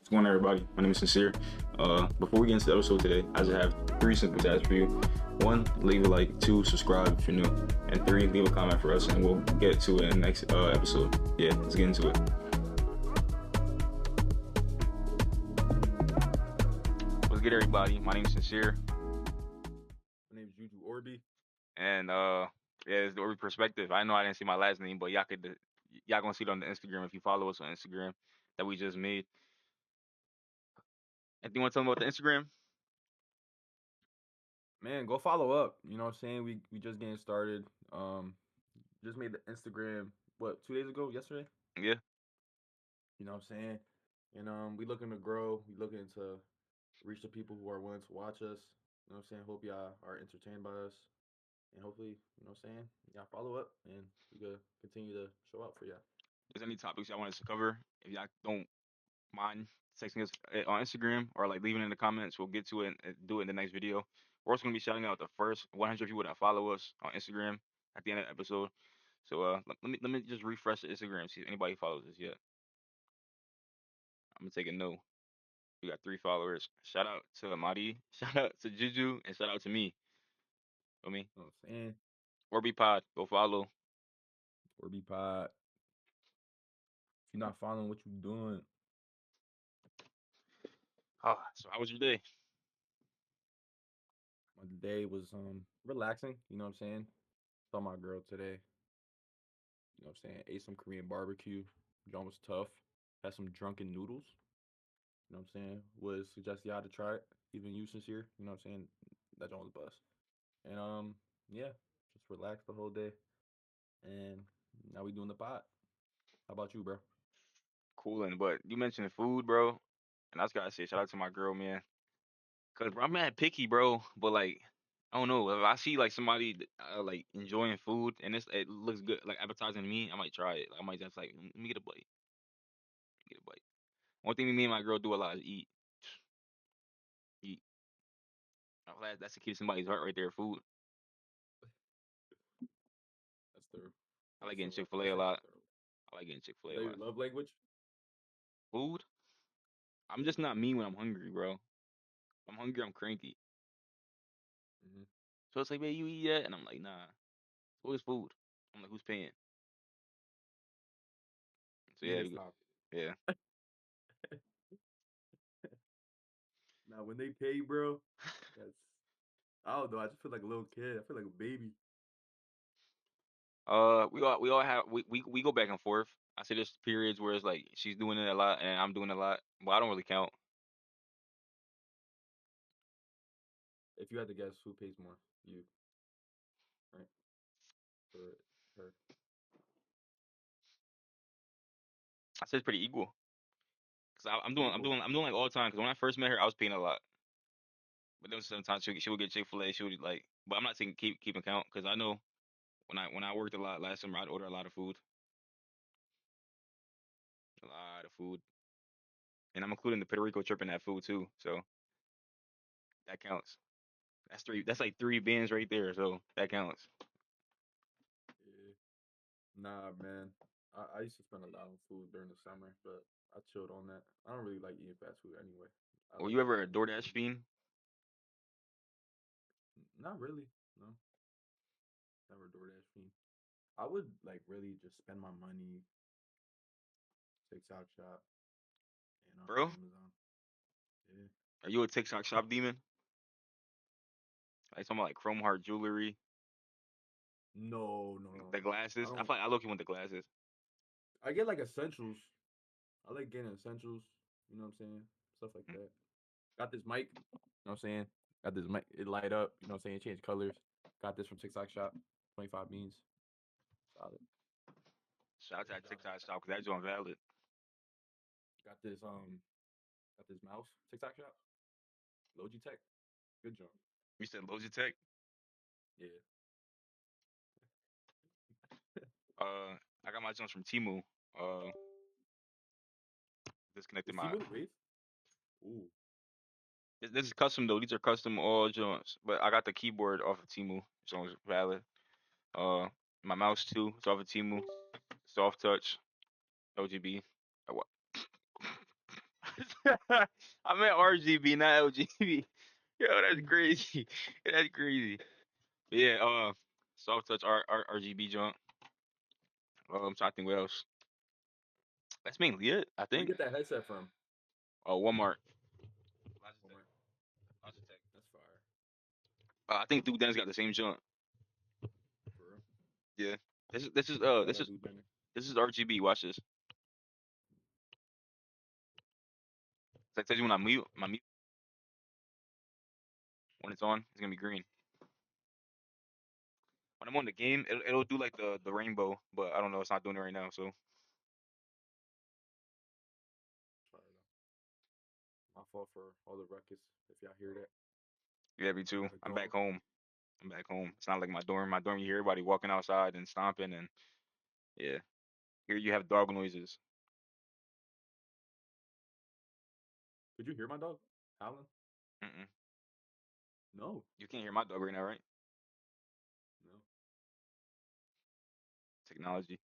What's going on, everybody? My name is Sincere. Before we get into the episode today, I just have three simple tasks for you. One, leave a like. Two, subscribe if you're new. And three, leave a comment for us, and we'll get to it in the next episode. Yeah, let's get into it. What's good, everybody? My name is Sincere. My name is Juju Orbe. And yeah, it's the Orbe Perspective. I know I didn't say my last name, but y'all gonna see it on the Instagram if you follow us on Instagram that we just made. Anything you want to tell them about the Instagram? Man, go follow up. You know what I'm saying? We just getting started. Just made the Instagram 2 days ago, yesterday? Yeah. You know what I'm saying? And we looking to grow. We looking to reach the people who are willing to watch us. You know what I'm saying? Hope y'all are entertained by us. And hopefully, you know what I'm saying? Y'all follow up and we could continue to show up for y'all. There's any topics y'all want us to cover, if y'all don't mind texting us on Instagram or like leaving it in the comments, we'll get to it and do it in the next video. We're also gonna be shouting out the first 100 people that follow us on Instagram at the end of the episode. So let me just refresh the Instagram, see if anybody follows us yet. I'm gonna take a note. We got 3 followers. Shout out to Amadi, shout out to Juju, and shout out to me. For me, You know what I'm saying? Orbe Pod, go follow. Orbe Pod. If you're not following, what you doing? So how was your day? My day was relaxing, you know what I'm saying? Saw my girl today. You know what I'm saying? Ate some Korean barbecue. John was tough. Had some drunken noodles. You know what I'm saying? Would suggest y'all to try it. Even you, Sincere. You know what I'm saying? That John was bust. And yeah, just relaxed the whole day. And now we doing the pot. How about you, bro? Cooling, but you mentioned food, bro, and I just gotta say shout out to my girl, man. Cause bro, I'm mad picky, bro. But like, I don't know. If I see like somebody like enjoying food and it looks good, like appetizing to me, I might try it. Like, I might just like let me get a bite. Get a bite. One thing me and my girl do a lot is eat. Eat. That's to keep somebody's heart right there. Food. That's thorough. I like That's getting thorough. Chick-fil-A That's a actually lot. thorough. I like getting Chick-fil-A Is a that your lot. love language? Food. I'm Yeah. just not me when I'm hungry, bro. If I'm hungry, I'm cranky. Mm-hmm. So it's like, man, you eat that, and I'm like, nah. Who's food? I'm like, who's paying? So You yeah, need to stop. yeah. Now, when they pay, bro, that's I don't know. I just feel like a little kid. I feel like a baby. We all have we go back and forth. I say there's periods where it's like she's doing it a lot and I'm doing a lot, but I don't really count. If you had to guess who pays more, you, right? For her. I say it's pretty equal because Equal. I'm doing like all the time. Because when I first met her, I was paying a lot, but then sometimes she would get Chick-fil-A. She would like, but I'm not saying keeping count because I know when I worked a lot last summer, I'd order a lot of food, and I'm including the Puerto Rico trip in that food too. So that counts. That's three. That's like 3 bins right there. So that counts. Yeah. Nah, man. I used to spend a lot on food during the summer, but I chilled on that. I don't really like eating fast food anyway. I Were like you ever a cooking and DoorDash cleaning. fiend, Not really. No, never DoorDash fiend. I would like really just spend my money, TikTok shop, and bro? Amazon. Yeah. Are you a TikTok shop demon? Like talking about like chrome heart jewelry, No, no, no, the no. I glasses. I don't. feel like I look you with the glasses. I get like essentials. I like getting essentials. You know what I'm saying? Stuff like Mm. that. Got this mic. You know what I'm saying? Got this mic. It light up. You know what I'm saying? Change colors. Got this from TikTok shop. 25 beans. Solid. Shout out to that Solid. TikTok shop because that's on valid. Got this got this mouse. TikTok shop. Logitech. Good job. You said Logitech. Yeah. I got my joints from Timu. Uh, disconnected Is my. Timo the Wraith? Ooh. This is custom though. These are custom all joints. But I got the keyboard off of Timu, so it's valid. Uh, my mouse too. It's off of Timu. Soft touch. OGB. What? I meant RGB, not LGB. Yo, that's crazy. That's crazy. But yeah, soft touch RGB junk. I'm trying to think what else. That's mainly it, I Where you think. get that headset from? Oh, Walmart. Logitech. Walmart. Logitech. That's fire. I think Duke Dennis got the same junk. For real. Yeah. This is Shout out Dude Dennis. this is RGB. Watch this. It's like tells you when I mute my mute when it's on, it's gonna be green. When I'm on the game, it'll do like the rainbow, but I don't know. It's not doing it right now. So Fire though. My fault for all the ruckus. If y'all hear that, yeah, me I too. got a I'm back dog. home. I'm back home. It's not like my dorm. My dorm, you hear everybody walking outside and stomping, and yeah, here you have dog noises. Did you hear my dog howling? Mm-mm. No. You can't hear my dog right now, right? No. Technology.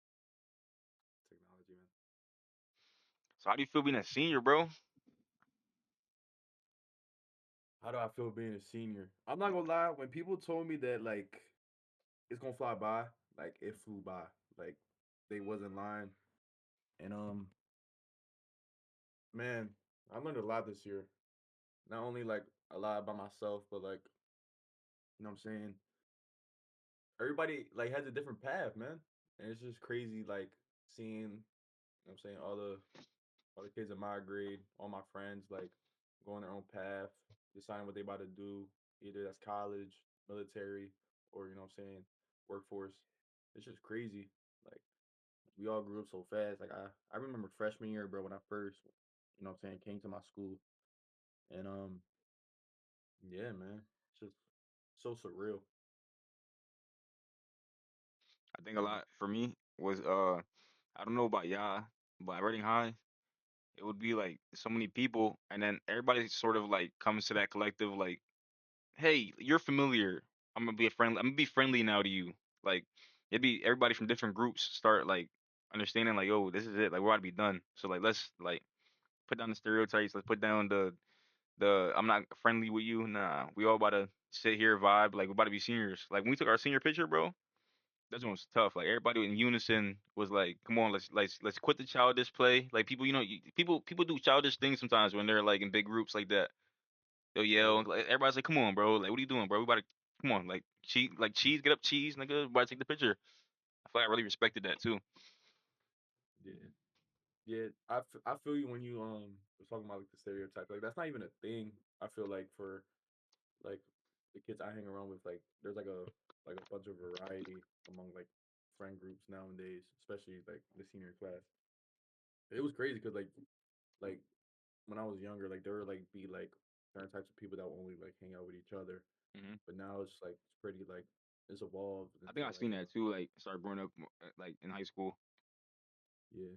Technology, man. So how do you feel being a senior, bro? How do I feel being a senior? I'm not gonna lie. When people told me that like it's gonna fly by, like it flew by. Like they wasn't lying. And man, I learned a lot this year. Not only like a lot about myself, but like you know what I'm saying. Everybody like has a different path, man. And it's just crazy, like seeing, you know what I'm saying, all the kids in my grade, all my friends, like going their own path, deciding what they about to do, either that's college, military, or you know what I'm saying, workforce. It's just crazy. Like we all grew up so fast. Like I remember freshman year, bro, when I first, you know what I'm saying, came to my school. And yeah, man. It's just so surreal. I think a lot for me was I don't know about y'all, but at Reading High, it would be like so many people, and then everybody sort of like comes to that collective like, hey, you're familiar. I'm gonna be a friend. I'm gonna be friendly now to you. Like it'd be everybody from different groups start like understanding like, oh, this is it. Like we're about to be done. So like let's like put down the stereotypes. Let's put down the I'm not friendly with you. Nah, we all about to sit here vibe. Like we're about to be seniors. Like when we took our senior picture, bro, that one was tough. Like everybody in unison was like, "Come on, let's quit the childish play." Like people, people do childish things sometimes when they're like in big groups like that. They'll yell. Yeah, Like, everybody's like, "Come on, bro! Like, what are you doing, bro? We about to come on, like cheese, get up, cheese, nigga. We about to take the picture." I feel like I really respected that too. yeah, yeah. I feel you when you was talking about like the stereotype. Like that's not even a thing. I feel like for like the kids I hang around with, like there's like a bunch of variety among like friend groups nowadays, especially like the senior class. It was crazy because like when I was younger, like there were like be like certain types of people that would only like hang out with each other, Hmm. but now it's like it's pretty like it's evolved I think into I like seen that too. Like, started growing up like in high school. yeah.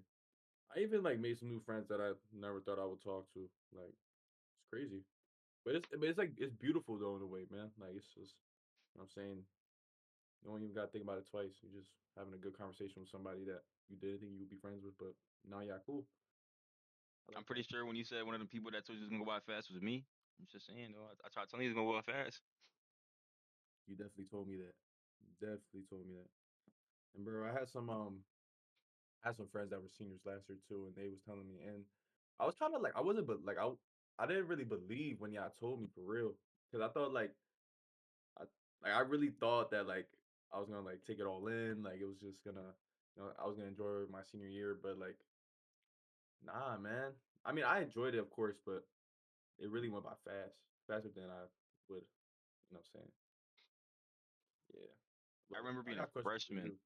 I even like made some new friends that I never thought I would talk to. Like it's crazy, but it's like it's beautiful though in a way, man. Like it's just you know what I'm saying. You don't even gotta think about it twice. You're just having a good conversation with somebody that you didn't think you would be friends with, but now y'all cool. I I'm like pretty that. sure when you said one of the people that told you it was gonna go by fast was me. I'm just saying, though. I tried telling you it was gonna go by fast. You definitely told me that. You definitely told me that. And bro, I had some friends that were seniors last year too, and they was telling me, and I was kind of like I wasn't, but like I didn't really believe when y'all told me for real, because I thought I I really thought that like I was gonna like take it all in, like it was just gonna, I was gonna enjoy my senior year, but like nah, man. I mean, I enjoyed it, of course, but it really went by fast, faster than I would, you know what I'm saying? Yeah. I But remember I being a got questions for freshman. you.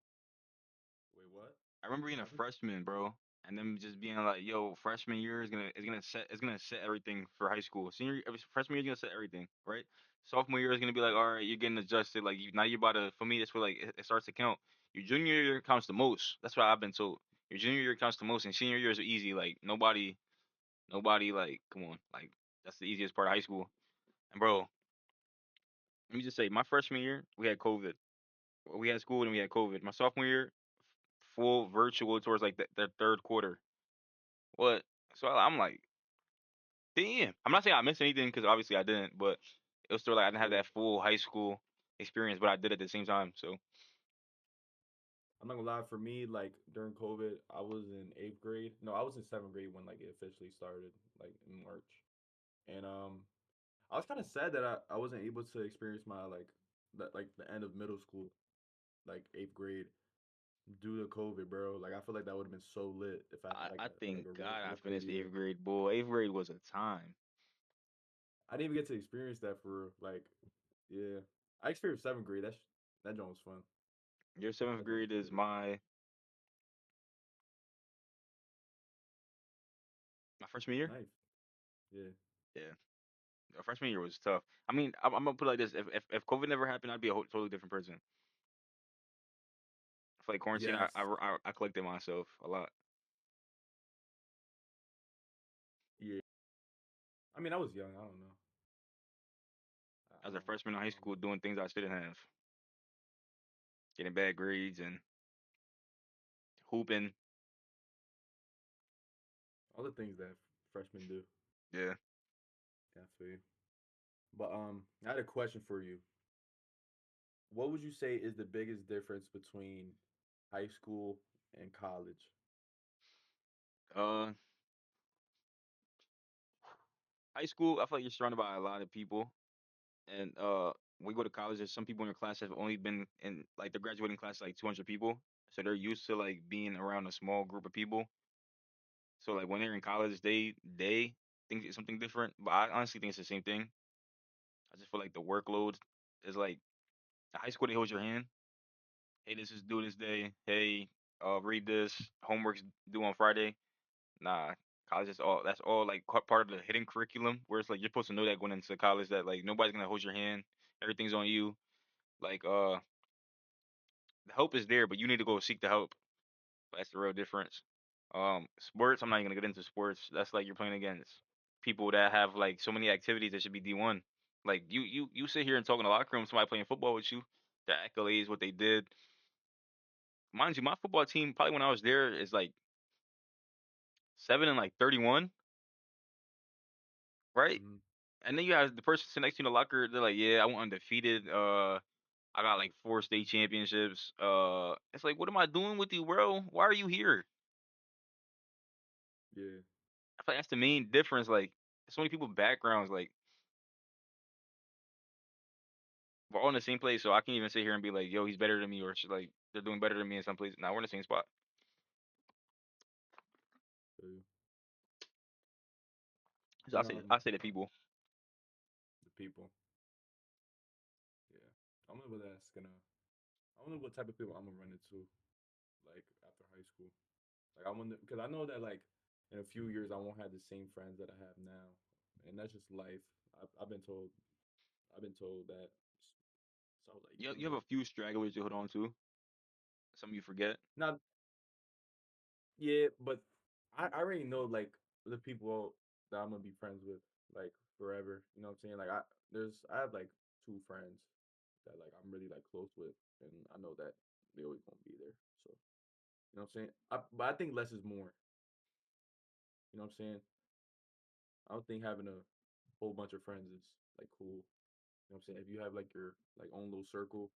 Wait, what? I remember being What a happened? freshman, bro, and then just being like, "Yo, freshman year is gonna set everything for high school. Freshman year is gonna set everything, right? Sophomore year is gonna be like, all right, you're getting adjusted. Like now you're about to. For me, that's where like it starts to count. Your junior year counts the most. That's what I've been told. Your junior year counts the most, and senior year is easy. Like nobody like, come on, like that's the easiest part of high school. And bro, let me just say, my freshman year we had COVID. We had school and we had COVID. My sophomore year, full virtual towards like the third quarter. What? So I'm like, Yeah, I'm not saying I missed anything because obviously I didn't, but it was still like I didn't have Yeah. that full high school experience, but I did at the same time. So I'm not gonna lie, for me, like during COVID, I was in eighth grade. No, I was in seventh grade when like it officially started, like in March. And I was kind of sad that I wasn't able to experience my like the end of middle school, like eighth grade, due to COVID, bro. Like I feel like that would have been so lit if I had I like thank a God I real finished the year. eighth grade. Boy, eighth grade was a time. I didn't even get to experience that for real. Like, yeah, I experienced seventh grade. That joint was fun. Your seventh That joint grade was is lit. my freshman year. Nice. Yeah. Yeah, freshman year was tough. I mean, I'm gonna put it like this: if COVID never happened, I'd be a totally different person. I feel like quarantine, Yes. I collected myself a lot. Yeah. I mean, I was young. I don't know. I As a don't. freshman in I high don't school, know. doing things I shouldn't have, getting bad grades and hooping. All the things that freshmen do. Yeah. Yeah, I feel you. But I had a question for you. What would you say is the biggest difference between high school and college? Uh, High school, I feel like you're surrounded by a lot of people, and when you go to college, there's some people in your class that have only been in like the graduating class like 200 people, so they're used to like being around a small group of people. So like when they're in college, they think it's something different, but I honestly think it's the same thing. I just feel like the workload is like high school. They hold your hand. Hey, this is due this day. Hey, read this. Homework's due on Friday. Nah, college is all that's all like part of the hidden curriculum where it's like you're supposed to know that going into college that like nobody's gonna hold your hand. Everything's on you. Like the help is there, but you need to go seek the help. That's the real difference. Sports, I'm not even gonna get into sports. That's like you're playing against people that have like so many activities that should be D1. Like you sit here and talk in the locker room, somebody playing football with you, their accolades, what they did. Mind you, my football team probably when I was there is like 7 and like 31, right? Mm-hmm. And then you have the person sitting next to you in the locker, they're like, yeah, I went undefeated. I got like 4 state championships. It's like, what am I doing with you, bro? Why are you here? Yeah. I feel like that's the main difference. Like, so many people backgrounds, like, we're all in the same place, so I can't even sit here and be like, yo, he's better than me, or like they're doing better than me in some place. Now we're in the same spot. Feel you. So And I say the people. the people. Yeah. I wonder what that's gonna. I wonder what type of people I'm gonna run into, like after high school. Like I wonder because I know that like in a few years I won't have the same friends that I have now, and that's just life. I've been told. I've been told that. So I was like You have a younger. few stragglers you hold on to. Some you forget. Not yeah, but I already know like the people that I'm gonna be friends with like forever. You know what I'm saying? Like I have like two friends that like I'm really like close with, and I know that they always gonna be there. So you know what I'm saying? But I think less is more. You know what I'm saying? I don't think having a whole bunch of friends is like cool. You know what I'm saying? If you have like your like own little circle,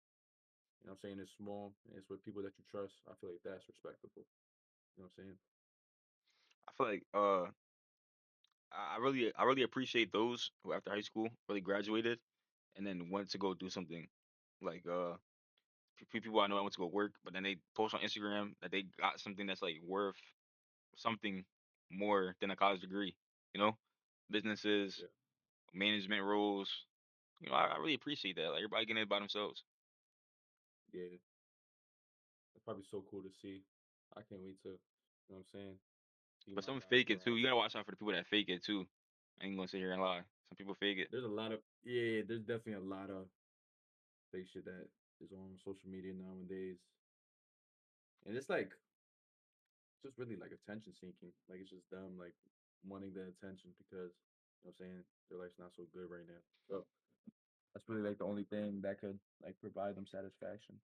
you know what I'm saying, it's small and it's with people that you trust, I feel like that's respectable. You know what I'm saying? I feel like I really appreciate those who after high school really graduated and then went to go do something. Like people I know I went to go work, but then they post on Instagram that they got something that's like worth something more than a college degree. You know, businesses, Yeah. management roles. You know, I really appreciate that. Like everybody getting it by themselves. Yeah. It's probably so cool to see. I can't wait to, you know what I'm saying, see But my some guys fake it too. thrive. You gotta watch out for the people that fake it too. I ain't gonna sit here and lie. Some people fake it. There's a lot of yeah, there's definitely a lot of fake shit that is on social media nowadays. And it's like just really like attention seeking. Like it's just them like wanting the attention because you know what I'm saying, their life's not so good right now. So that's really like the only thing that could like provide them satisfaction.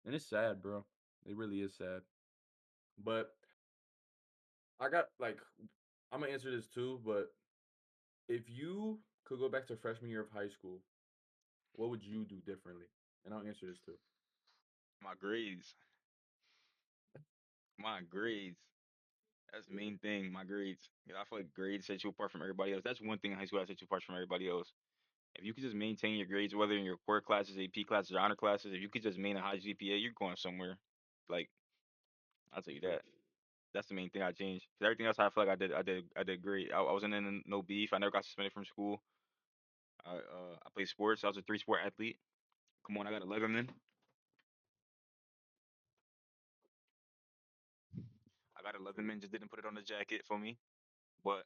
And it's sad, bro. It really is sad. But I got like I'm gonna answer this too, but could go back to freshman year of high school, what would you do differently? And I'll answer this too. My grades. My grades. That's the Yeah. main thing. My grades. 'Cause I feel like grades set you apart from everybody else. That's one thing in high school that sets you apart from everybody else. If you could just maintain your grades, whether in your core classes, AP classes, or honor classes, if you could just maintain a high GPA, you're going somewhere. Like I'll tell you True. that. That's the main thing I changed. 'Cause everything else I feel like I did great. I wasn't in no beef. I never got suspended from school. I played sports. I was a three-sport athlete. Come on, I got a Leatherman. I got a True. Leatherman. Just didn't put it on the jacket for me. But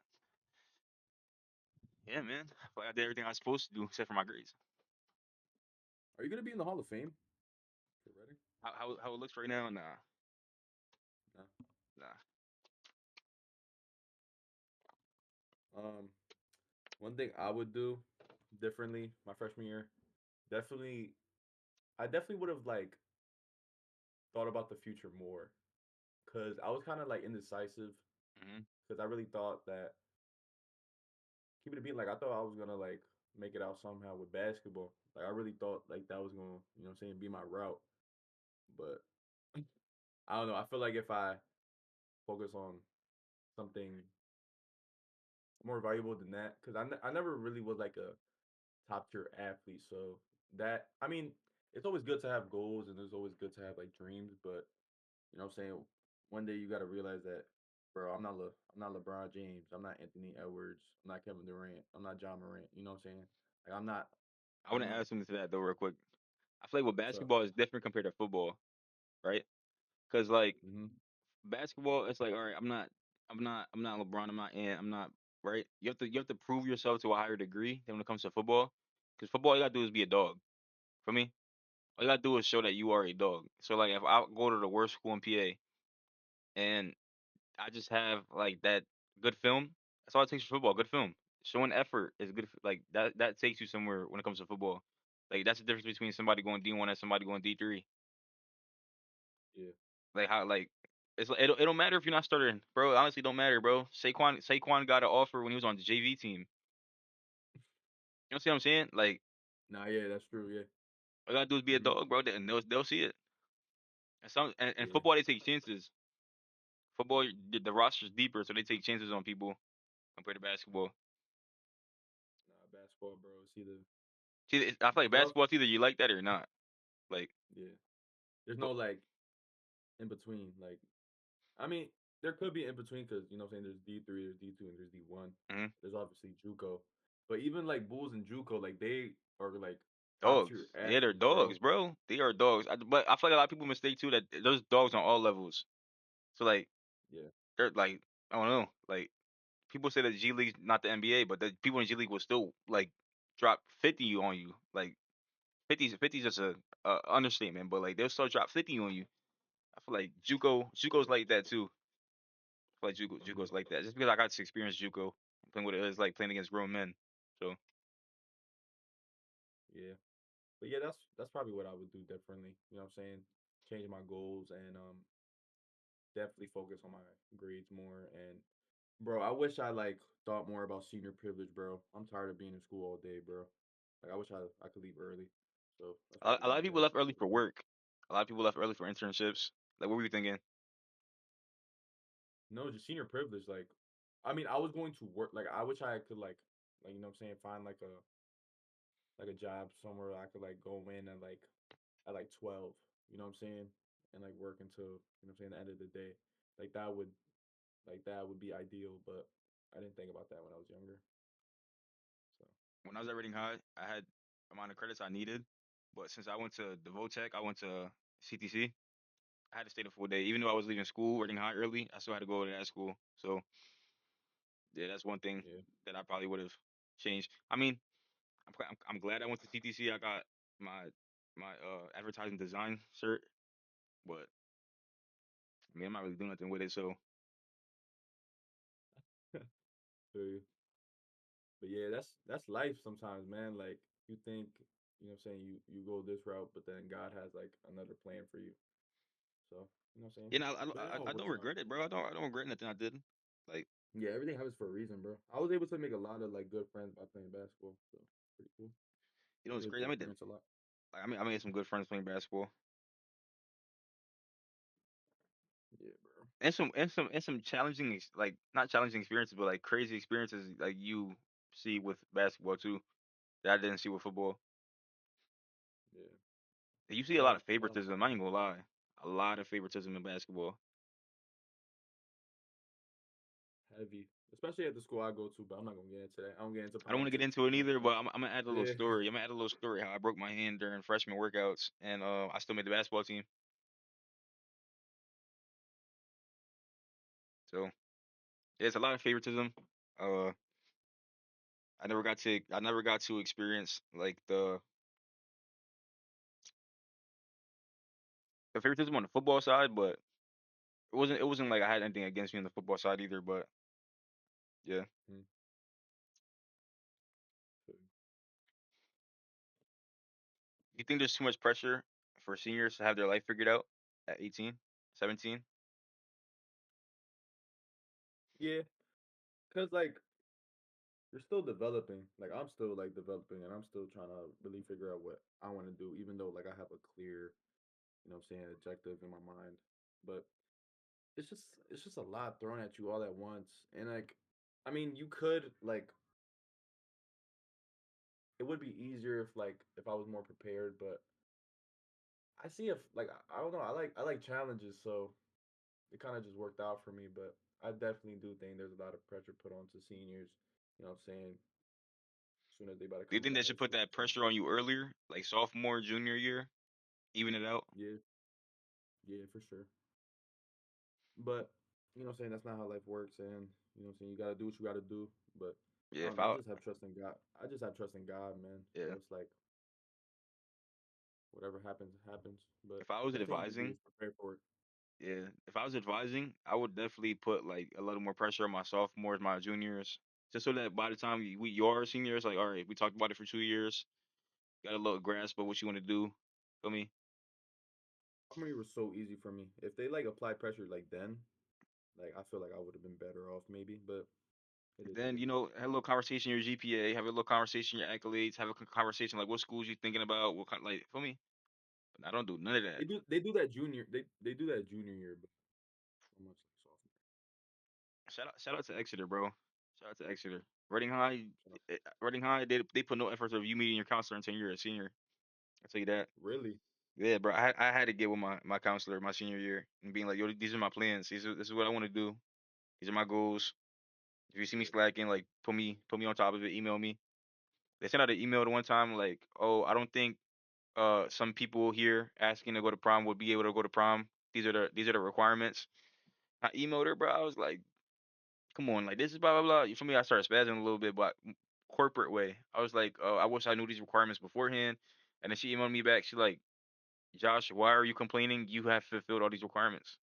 yeah, man, I feel like I did everything I was supposed to do except for my grades. Are you gonna be in the Hall of Fame? You ready? How it looks right now? Nah, No. nah. Um, one thing I would do differently my freshman year, definitely, I definitely would have like thought about the future more, cause I was kind of like indecisive, Hmm. cause I really thought that keep it being like I thought I was gonna like make it out somehow with basketball. Like I really thought like that was gonna, you know what I'm saying, be my route. But I don't know. I feel like if I focus on something more valuable than that, because I never really was like a top tier athlete. So that I mean, it's always good to have goals and it's always good to have like dreams, but you know what I'm saying? One day you gotta realize that, bro, I'm not LeBron James, I'm not Anthony Edwards, I'm not Kevin Durant, I'm not John Morant, you know what I'm saying? Like I want to I'm add something to that though, real quick. I feel like with what's up? basketball is different compared to football, right? Because like Mm-hmm. basketball, it's like, all right, I'm not LeBron, I'm not Ant, I'm not right. You have to prove yourself to a higher degree than when it comes to football. Because football, all you gotta do is be a dog. For me, all you gotta do is show that you are a dog. So like, if I go to the worst school in PA and I just have like that good film, that's all it takes for football. Good film, showing effort is good. Like that, that takes you somewhere when it comes to football. Like that's the difference between somebody going D1 and somebody going D3. Yeah. Like how like it don't matter if you're not starting, bro. Honestly, don't matter, bro. Saquon got an offer when he was on the JV team. You know see what I'm saying? Like Nah, yeah, that's true. Yeah. all you gotta do is be a Mm-hmm. dog, bro, and they'll see it. And Yeah. football they take chances. Football the roster's deeper, so they take chances on people compared to basketball. Nah, basketball, bro. It's either See, I you feel like put up, basketball it's either you like that or not. Like, yeah. There's but no like in between. Like, I mean, there could be in between because you know what I'm saying. There's D3, there's D2, and there's D1. mhm. There's obviously JUCO, but even like Bulls and JUCO, like they are like top Dogs. tier Yeah, they're athletes, bro. dogs, bro. They are dogs. But I feel like a lot of people mistake too that there's dogs on all levels. So like Yeah. they're like I don't know. Like people say that G League's not the NBA, but the people in G League will still like drop 50 on you. Like 50's just a understatement, but like they'll still drop 50 on you. I feel like JUCO's like that too. I feel like Mm-hmm. JUCO's like that. Just because I got to experience JUCO, playing what it is like playing against grown men. So Yeah. But yeah, that's probably what I would do differently. You know what I'm saying? Change my goals and definitely focus on my grades more. And bro, I wish I like thought more about senior privilege, bro. I'm tired of being in school all day, bro. Like I wish I could leave early. So that's a probably lot one of people thing left I early would for do. work. A lot of people left early for internships. Like what were you thinking? No, just senior privilege. Like, I mean, I was going to work. Like, I wish I could like you know what I'm saying, find like a job somewhere I could like go in and like at like 12. You know what I'm saying, and like work until you know what I'm saying the end of the day. Like that would be ideal, but I didn't think about that when I was younger. So When I was at Reading High, I had amount of credits I needed, but since I went to Devotech, I went to CTC. I had to stay the full day, even though I was leaving school, Reading High early. I still had to go to that school. So yeah, that's one thing yeah, that I probably would have changed. I mean, I'm glad I went to CTC. I got my advertising design cert, but I mean, I'm not really doing nothing with it. So feel you. But yeah, that's life sometimes, man. Like you think, you know what I'm saying, you go this route, but then God has like another plan for you. So, you know what I'm saying? you know, But it all I don't works out. regret it, bro. I don't regret nothing I did. Like. Yeah, everything happens for a reason, bro. I was able to make a lot of like good friends by playing basketball, so pretty cool. You know, I was it's able crazy. to experience a lot. I made some good friends playing basketball, Yeah, bro. and some challenging, like not challenging experiences, but like crazy experiences, like you see with basketball too, that I didn't see with football. Yeah, You see a lot of favoritism. I ain't gonna lie, a lot of favoritism in basketball. heavy, especially at the school I go to. But I'm not gonna get into that. I don't get into I don't want to get politics. into it You know either, what but I'm gonna add a I'm little saying? story. I'm gonna add a little story how I broke my hand during freshman workouts, and I still made the basketball team. So there's a lot of favoritism. Uh, I never got to experience like the favoritism on the football side, but it wasn't like I had anything against me on the football side either. But yeah, Yeah. So, you think there's too much pressure for seniors to have their life figured out at 18, 17? yeah, cause like you're still developing. Like I'm still like developing, and I'm still trying to really figure out what I want to do, even though like I have a clear, objective in my mind. But it's just a lot thrown at you all at once, and like, I mean, you could like it would be easier if I was more prepared, but I see if like I don't know, I like challenges, so it kind of just worked out for me. But I definitely do think there's a lot of pressure put onto seniors. You know what I'm saying? As soon as they about to Do you come think into they high should put school. that So pressure on you earlier, like sophomore, junior year, even it out? yeah, yeah, for sure. But you know what I'm saying? That's not how life works, and you know what I'm saying? You gotta do what you gotta do. But Yeah, I don't know. I just have trust in God. I just have trust in God, man. yeah, So it's like whatever happens, happens. But if I was best thing you can do advising, is prepare for it. yeah, if I was advising, I would definitely put like a little more pressure on my sophomores, my juniors, just so that by the time you are seniors, like all right, we talked about it for 2 years, got a little grasp of what you want to do. Feel me? Sophomore year was so easy for me. If they like applied pressure like then, like I feel like I would have been better off maybe. But it is what Then it you is. know, have a little conversation your GPA, have a little conversation your accolades, have a conversation like what schools you thinking about, what kind like feel me? I don't do none of that. They do that junior they do that junior year, but so much like sophomore. Shout out to Exeter, bro. Shout out to Exeter. Reading High, Shout out. Reading High, they put no effort of you meeting your counselor until you're a senior. I tell you that. Really? Yeah, bro. I had to get with my counselor my senior year and being like, yo, these are my plans. This is what I want to do. These are my goals. If you see me Yeah. slacking, like put me on top of it. Email me. They sent out an email the one time like, oh, I don't think some people here asking to go to prom would be able to go to prom. These are the requirements. I emailed her, bro. I was like, come on, like this is blah blah blah. You feel me? I started spazzing a little bit, but corporate way. I was like, I wish I knew these requirements beforehand. And then she emailed me back. She like, Josh, why are you complaining? You have fulfilled all these requirements.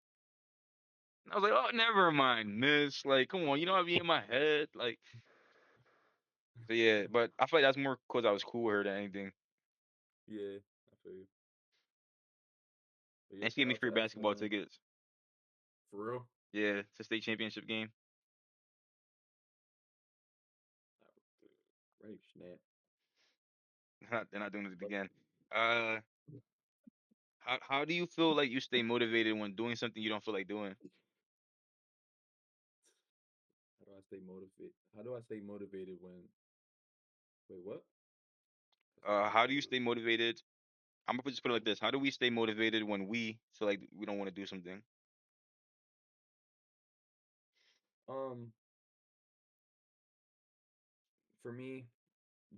And I was like, oh, never mind, miss. Like, come on, you know I be in my head. Like, so yeah, but I feel like that's more because I was cool with her than anything. Yeah, I feel you. But yeah, And she gave shout me out free to Exeter, basketball man. tickets. For real. Yeah, to state championship game. Right, snap. They're not doing it But again. Uh, how do you feel like you stay motivated when doing something you don't feel like doing? how do I stay motivated? How do I stay motivated when? Wait, what? That's not How clear. do you stay motivated? I'm gonna just put it like this: how do we stay motivated when we feel like we don't want to do something? Um, for me,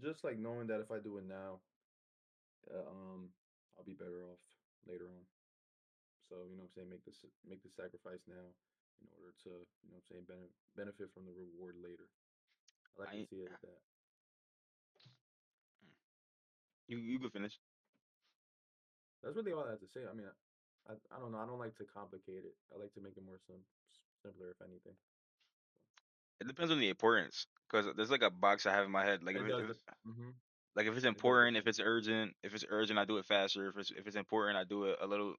just like knowing that if I do it now, I'll be better off later on. So you know what I'm saying, make the sacrifice now in order to what I'm saying benefit from the reward later. I like I to ain't- see it as that. you can finish. That's really all I have to say. I mean, I don't know. I don't like to complicate it. I like to make it more simpler, if anything. It depends on the importance, because there's like a box I have in my head. Like It does. Mm-hmm. if it's It does important, depend. if it's urgent, I do it faster. If it's important, I do it a little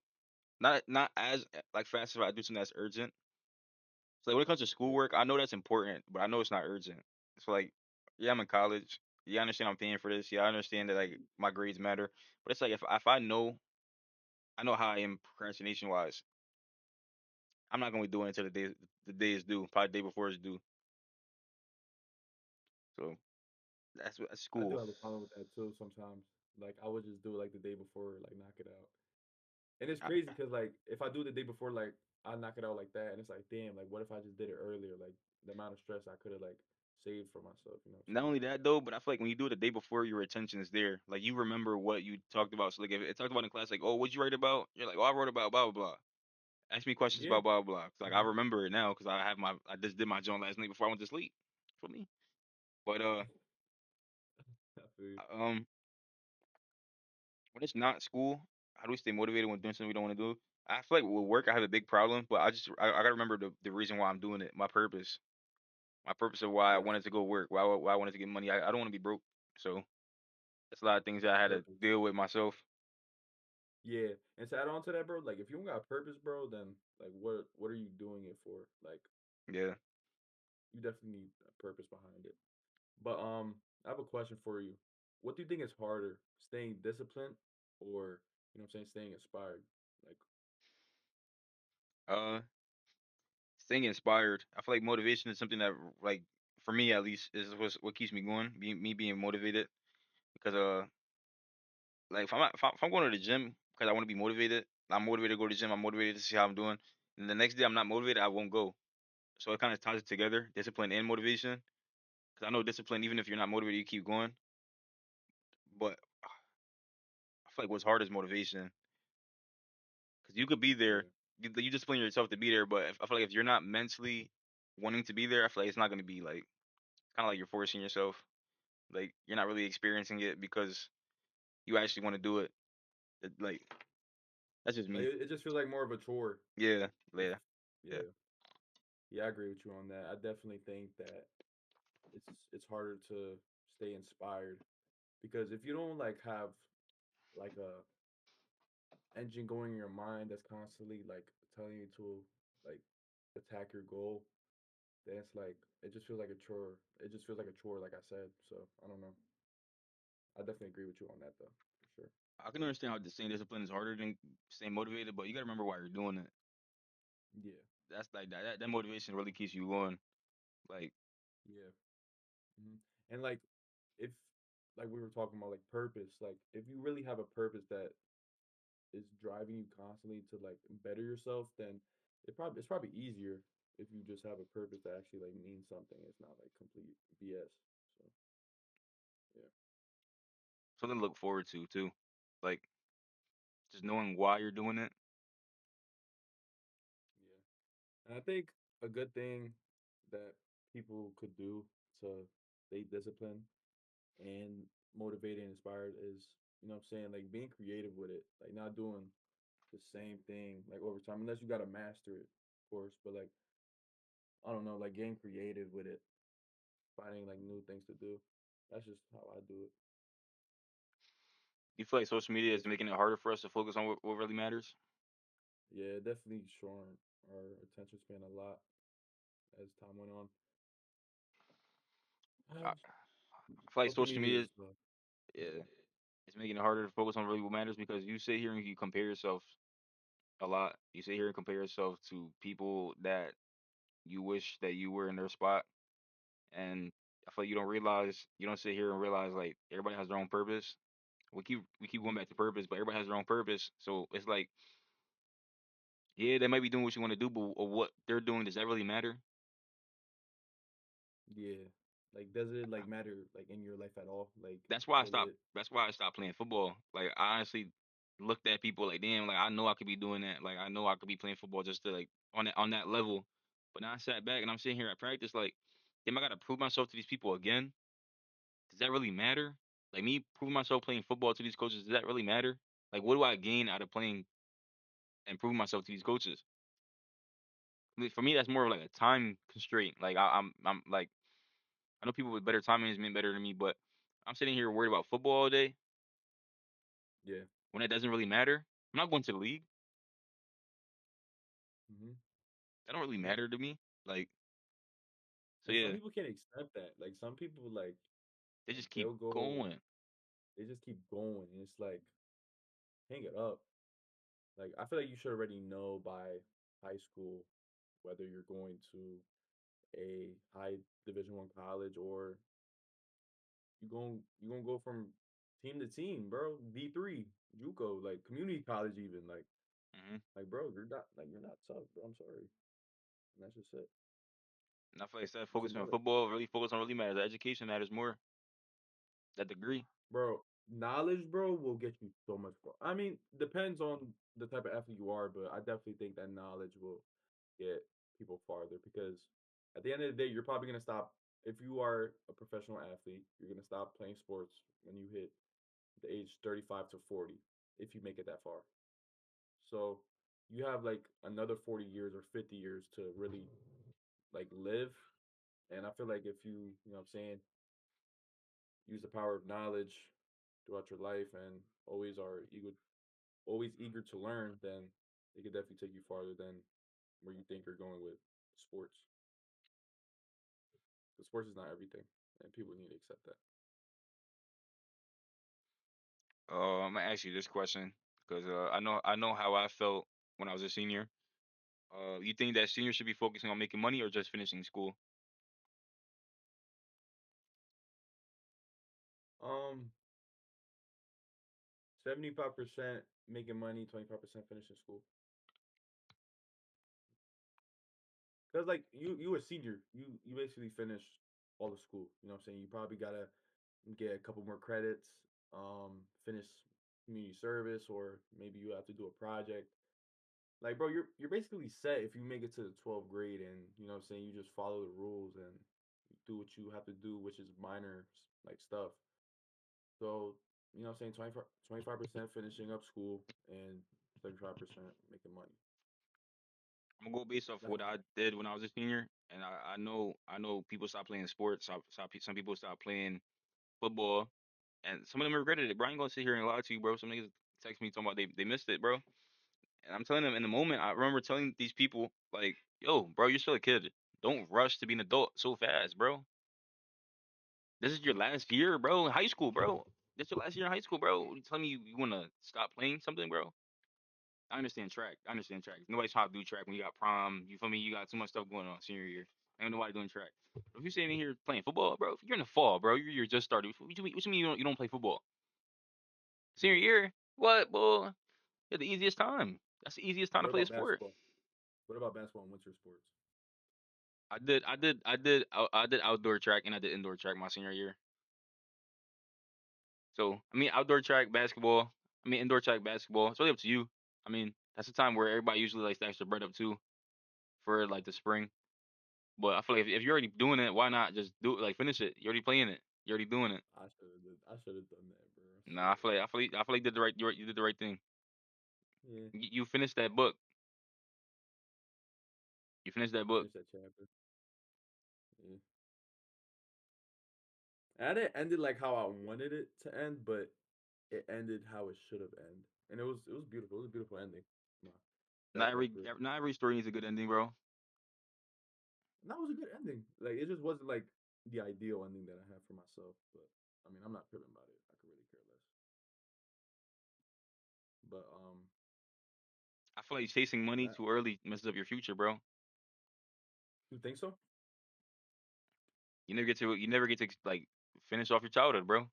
not as like faster. If I do something that's urgent. So like when it comes to schoolwork, I know that's important, but I know it's not urgent. It's like, yeah, I'm in college. Yeah, I understand I'm paying for this. Yeah, I understand that like my grades matter. But it's like if I know how I am procrastination wise, I'm not gonna be doing it until the day is due, probably the day before it's due. So that's I do school. have a problem with that too sometimes. Like I would just do it like the day before, like knock it out. And it's I, crazy because like if I do the day before, like I knock it out like that, and it's like, damn, like what if I just did it earlier? Like the amount of stress I could have like saved for myself. You know what I'm Not saying? only that though, but I feel like when you do it the day before, your attention is there. Like you remember what you talked about. So like if it talked about in class, like, oh, what'd you write about? You're like, oh, I wrote about blah blah blah. Ask me questions Yeah. about blah blah blah. 'Cause, like I Mm-hmm. remember it now because I just did my joint last night before I went to sleep. For me, but I feel you. um, when it's not school, how do we stay motivated when doing something we don't want to do? I feel like with work, I have a big problem, but I gotta remember the reason why I'm doing it, my purpose of why I Yeah. wanted to go work, why I wanted to get money. I don't want to be broke, so that's a lot of things that I had to Purpose. deal with myself. Yeah. And to add on to that, bro, like if you don't got purpose, bro, then like what are you doing it for? Like Yeah. you definitely need a purpose behind it. But I have a question for you. What do you think is harder, staying disciplined or you know what I'm saying, staying inspired? Like Uh, Staying inspired. I feel like motivation is something that, like, for me at least, is what keeps me going. Me being motivated because like if I'm going to the gym because I want to be motivated, I'm motivated to go to the gym. I'm motivated to see how I'm doing. And the next day I'm not motivated, I won't go. So it kind of ties it together, discipline and motivation. Because I know discipline, even if you're not motivated, you keep going. But I feel like what's hard is motivation because you could be there. yeah, You discipline yourself to be there, but I feel like if you're not mentally wanting to be there, I feel like it's not going to be like kind of like you're forcing yourself. Like you're not really experiencing it because you actually want to do it. Like that's just like me. it just feels like more of a chore. Yeah, If yeah, yeah. yeah, yeah, I agree with you on that. I definitely think that it's harder to stay inspired because if you don't like have like a engine going in your mind that's constantly like telling you to like attack your goal, then it's like it just feels like a chore. It just feels like a chore, like I said. So I don't know. I definitely agree with you on that though, for sure. I can understand how the staying discipline is harder than staying motivated, but you gotta remember why you're doing it. Yeah, That's like that motivation really keeps you going. Like yeah. And like if like we were talking about like purpose, like if you really have a purpose that is driving you constantly to like better yourself, then it's probably easier if you just have a purpose that actually like means something. It's not like complete BS. So yeah, something to look forward to too. Like just knowing why you're doing it. yeah. And I think a good thing that people could do to stay disciplined and motivated and inspired is, you know what I'm saying, like being creative with it, like not doing the same thing like over time, unless you got to master it, of course. But like, I don't know, like getting creative with it, finding like new things to do. That's just how I do it. You feel like social media is Just making it harder for us to focus on what really matters. yeah, definitely shorten our attention span a lot as time went on. I, I feel like Social social media media, is yeah, it's making it harder to focus on really what matters because you sit here and you compare yourself a lot. You sit here and compare yourself to people that you wish that you were in their spot, and I feel like you don't sit here and realize like everybody has their own purpose. We keep going mhm. back to purpose, but everybody has their own purpose. So it's like, yeah, they might be doing what you want to do, but what they're doing, does that really matter? Yeah. Like, does it like matter like in your life at all? Like, That's why I will stopped. it? That's why I stopped playing football. Like I honestly looked at people like, damn, like I know I could be doing that. Like I know I could be playing football just to like on that level. But now I sat back and I'm sitting here at practice like, damn, I gotta prove myself to these people again. Does that really matter? Like me proving myself playing football to these coaches, does that really matter? Like what do I gain out of playing and proving myself to these coaches? I mean, for me, that's more of like a time constraint. Like I'm like I know people with better time management better than me, but I'm sitting here worried about football all day Yeah. when it doesn't really matter. I'm not going to the league. Hmm. That don't really Yeah. matter to me. Like, so And some yeah, people can't accept that. Like some people they like just keep they'll go, going. they just keep going, and it's like hang it up. Like I feel like you should already know by high school whether you're going to a high Division 1 college or you gonna go from team to team, bro. D3, JUCO, like community college, even Hmm. bro, you're not tough, bro. I'm sorry, and that's just it. And I feel like instead of It's focusing on another, football, really focus on really matters. The education matters more. That degree. bro. Knowledge, bro, will get you so much, bro. I mean, depends on the type of athlete you are, but I definitely think that knowledge will get people farther because at the end of the day, you're probably gonna stop. If you are a professional athlete, you're gonna stop playing sports when you hit the age 35 to 40, if you make it that far. So you have like another 40 years or 50 years to really like live. And I feel like if you know what I'm saying, use the power of knowledge throughout your life and always eager to learn, then it could definitely take you farther than where you think you're going with sports. The sports is not everything, and people need to accept that. I'm gonna ask you this question because I know how I felt when I was a senior. You think that seniors should be focusing on making money or just finishing school? 'em. 75% making money, 25% finishing school. Cause like you a senior, you basically finished all the school. You know what I'm saying? You probably gotta get a couple more credits, finish community service, or maybe you have to do a project. Like, bro, you're basically set if you make it to the 12th grade, and you know what I'm saying. You just follow the rules and you do what you have to do, which is minor like stuff. So you know what I'm saying. 25% finishing up school and 35% making money. I'm gonna go based off That's what my I take. did when I was a senior, and I know people stopped playing sports. Some people stopped playing football, and some of them regretted it. Bro, I ain't gonna sit here and lie to you, bro. Some niggas text me talking about they missed it, bro. And I'm telling them in the moment, I remember telling these people like, "Yo, bro, you're still a kid. Don't rush to be an adult so fast, bro. This is your last year, bro. In high school, bro. This your last year in high school, bro. You telling me you wanna stop playing something, bro? I understand track. I understand track. Nobody's trying to do track when you got prom. You feel me? You got too much stuff going on senior year. Ain't nobody doing track. But if you're sitting in here playing football, bro, if you're in the fall, bro, you're just started. What you mean you don't play football? Senior Yeah. year? What, boy? You're the easiest time. That's the easiest time to What play a about sport. basketball? What about basketball and winter sports? I did outdoor track and I did indoor track my senior year. So I mean outdoor track basketball. I mean indoor track basketball. It's really up to you. I mean that's the time where everybody usually like stacks their bread up too for like the spring. But I feel like if you're already doing it, why not just do it? Like finish it. You're already playing it. You're already doing it. I should have done that, bro. I Nah, I swear. feel like I feel like you did the right. You did the right thing. Yeah. You finished that book. You finished that I book. finished that chapter. Yeah. And it ended like how I wanted it to end, but it ended how it should have ended. And it was beautiful. It was a beautiful ending. My Not basketball every career. not every story needs a good ending, bro. And that was a good ending. Like it just wasn't like the ideal ending that I had for myself. But I mean I'm not tripping about it. I could really care less. But I feel like chasing money that too early messes up your future, bro. you think so? You never get to like finish off your childhood, bro.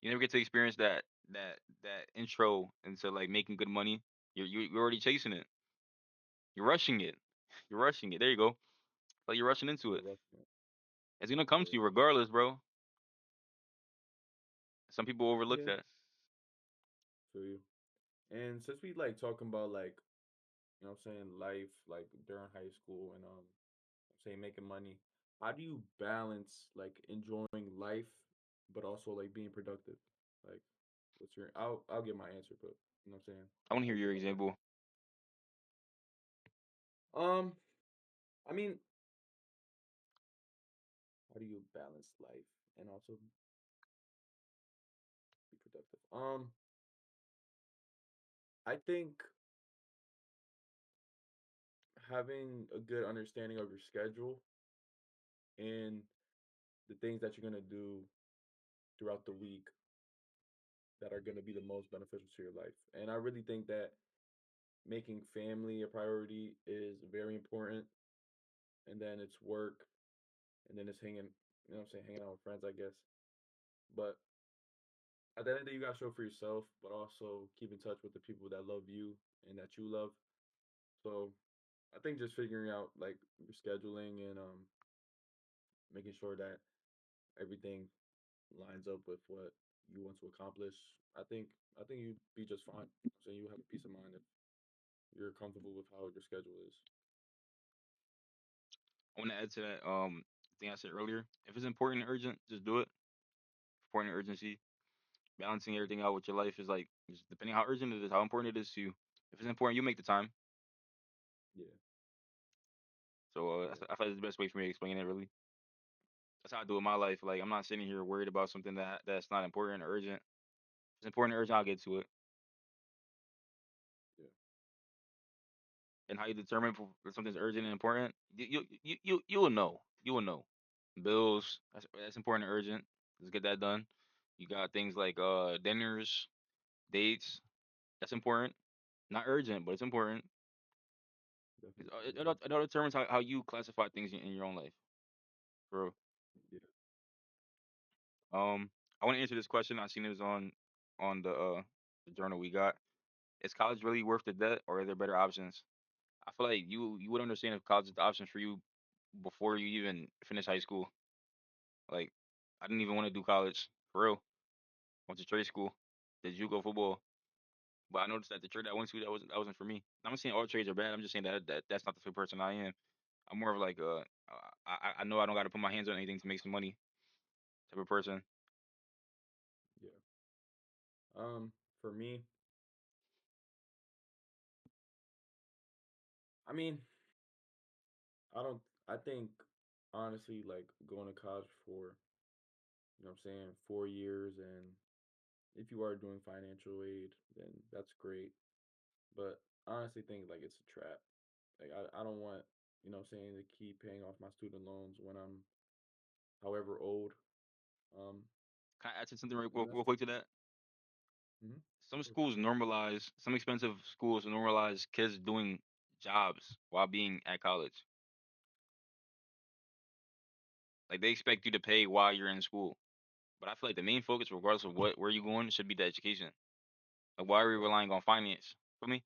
You never get to experience that intro into like making good money. You're already chasing it. You're rushing it. You're rushing it. There you go. Like you're rushing into You're it. rushing it. It's gonna come to Yeah. you regardless, bro. Some people overlook Yeah. that. Feel you. And since we like talking about like, you know what I'm saying, life like during high school and saying making money, how do you balance like enjoying life but also like being productive? Like what's your I'll get my answer, but you know what I'm saying? I want to How hear you feel your about that? example. Um, I mean, how do you balance life and also be productive? I think having a good understanding of your schedule and the things that you're gonna do throughout the week that are gonna be the most beneficial to your life. And I really think that making family a priority is very important. And then it's work, and then it's hanging, you know what I'm saying, hanging out with friends, I guess. But at the end of the day, you gotta show for yourself, but also keep in touch with the people that love you and that you love. So I think just figuring out like your scheduling and making sure that everything lines up with what you want to accomplish. I think I think you'd be just fine. So you have a peace of mind if you're comfortable with how your schedule is. I want to add to that thing I said earlier. If it's important and urgent, just do it. Important and urgency. Balancing everything out with your life is like just depending how urgent it is, how important it is to you. If it's important, you make the time. Yeah, So yeah, I feel like it's the best way for me to explain it. Really, that's how I do it in my life. Like I'm not sitting here worried about something that's not important or urgent. If it's important or urgent, I'll get to it. yeah. And how you determine if something's urgent and important, you will know. You will know. Bills, that's important and urgent. Let's get that done. You got things like dinners, dates. That's important. Not urgent, but it's important. Definitely It, important. it all determines how you classify things in your own life. Bro. Yeah. I want to answer this question. I seen it was on the journal we got. Is college really worth the debt, or are there better options? I feel like you would understand if college is the option for you before you even finish high school. Like, I didn't even want to do college for real. Went to trade school, did JUCO football, but I noticed that the trade I went to that wasn't for me. I'm not saying all trades are bad. I'm just saying that's not the type of person I am. I'm more of like I know I don't got to put my hands on anything to make some money type of person. Yeah. For me, I mean, I don't. I think honestly, like going to college for, you know, what I'm saying 4 years, and if you are doing financial aid, then that's great. But I honestly think like it's a trap. Like I don't want, you know, what I'm saying, to keep paying off my student loans when I'm however old. Um, Can I add to something and that's real quick to that? mm-hmm, Some schools normalize, some expensive schools normalize kids doing jobs while being at college. Like they expect you to pay while you're in school. But I feel like the main focus, regardless of where you're going, should be the education. Like why are we relying on finance? For me,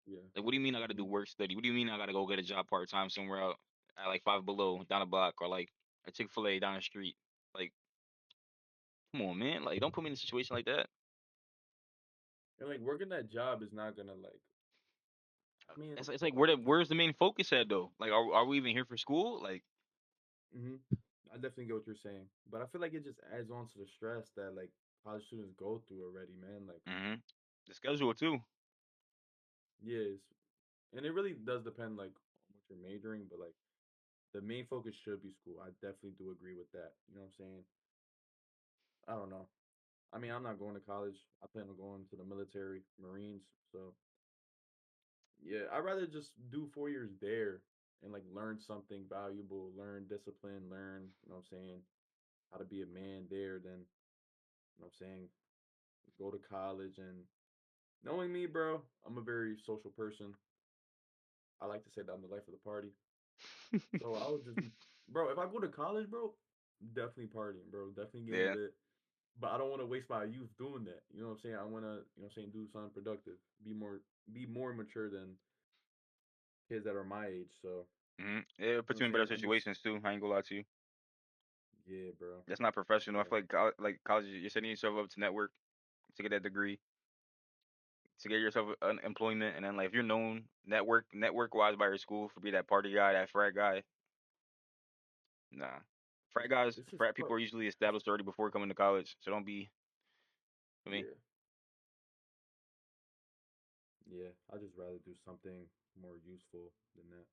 yeah. like what do you mean I got to do Mm-hmm. work study? What do you mean I got to go get a job part time somewhere out at like Five Below down the block or like a Chick-fil-A down the street? Like come on, man! Like don't put me in a situation like that. And like working that job is not gonna like. I mean, It's like where's the main focus at though? Like are we even here for school? Like hmm I definitely get what you're saying, but I feel like it just adds on to the stress that like college students go through already, man. Like, hmm the schedule too. yes, and it really does depend like on what you're majoring, but like the main focus should be school. I definitely do agree with that. You know what I'm saying? I don't know. I mean, I'm not going to college. I plan on going to the military, Marines. So yeah, I'd rather just do 4 years there and like learn something valuable, learn discipline, learn, you know what I'm saying, how to be a man there than, you know what I'm saying, go to college. And knowing me, bro, I'm a very social person. I like to say that I'm the life of the party. So I would just be, bro, if I go to college, bro, definitely partying, bro, definitely getting Yeah. lit. But I don't want to waste my youth doing that. You know what I'm saying? I want to, you know what I'm saying, do something productive, be more mature than kids that are my age. So, It you know puts you what in I'm better saying? And just, situations too. I ain't gonna lie to you. yeah, bro. That's not professional. I Yeah. feel like like college, you're setting yourself up to network to get that degree, to get yourself an employment, and then like if you're known network wise by your school for be that party guy, that frat guy, nah. It's, it's just Frat tough. people are usually It's, established already before coming to college, so don't be. I mean, yeah. Yeah. I'd just rather do something more useful than that.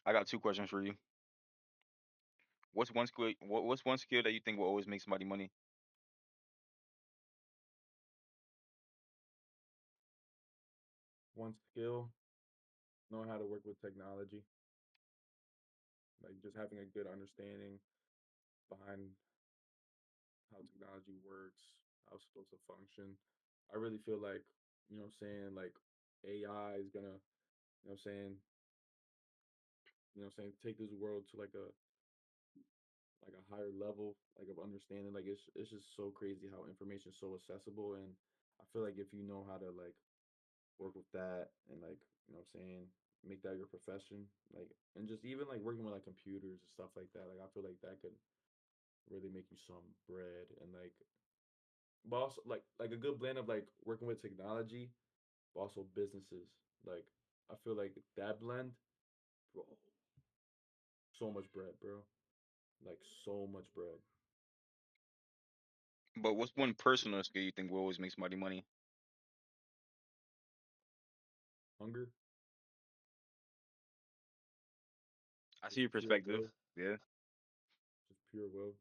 I got two questions for you. What's one skill? What's one skill that you think will always make somebody money? One skill, knowing how to work with technology. like just having a good understanding behind how technology works, how it's supposed to function. I really feel like, like AI is gonna, you know what I'm saying, take this world to like a higher level like of understanding. Like it's just so crazy how information is so accessible, and I feel like if you know how to like work with that and like, make that your profession, like and just even like working with like computers and stuff like that, like I feel like that could really make you some bread and like but also like a good blend of like working with technology but also businesses. Like I feel like that blend, bro, so much bread, bro. Like so much bread. But what's one personal skill you think will always make somebody money? Hunger, I see just your pure perspective. will, Yeah. just pure will.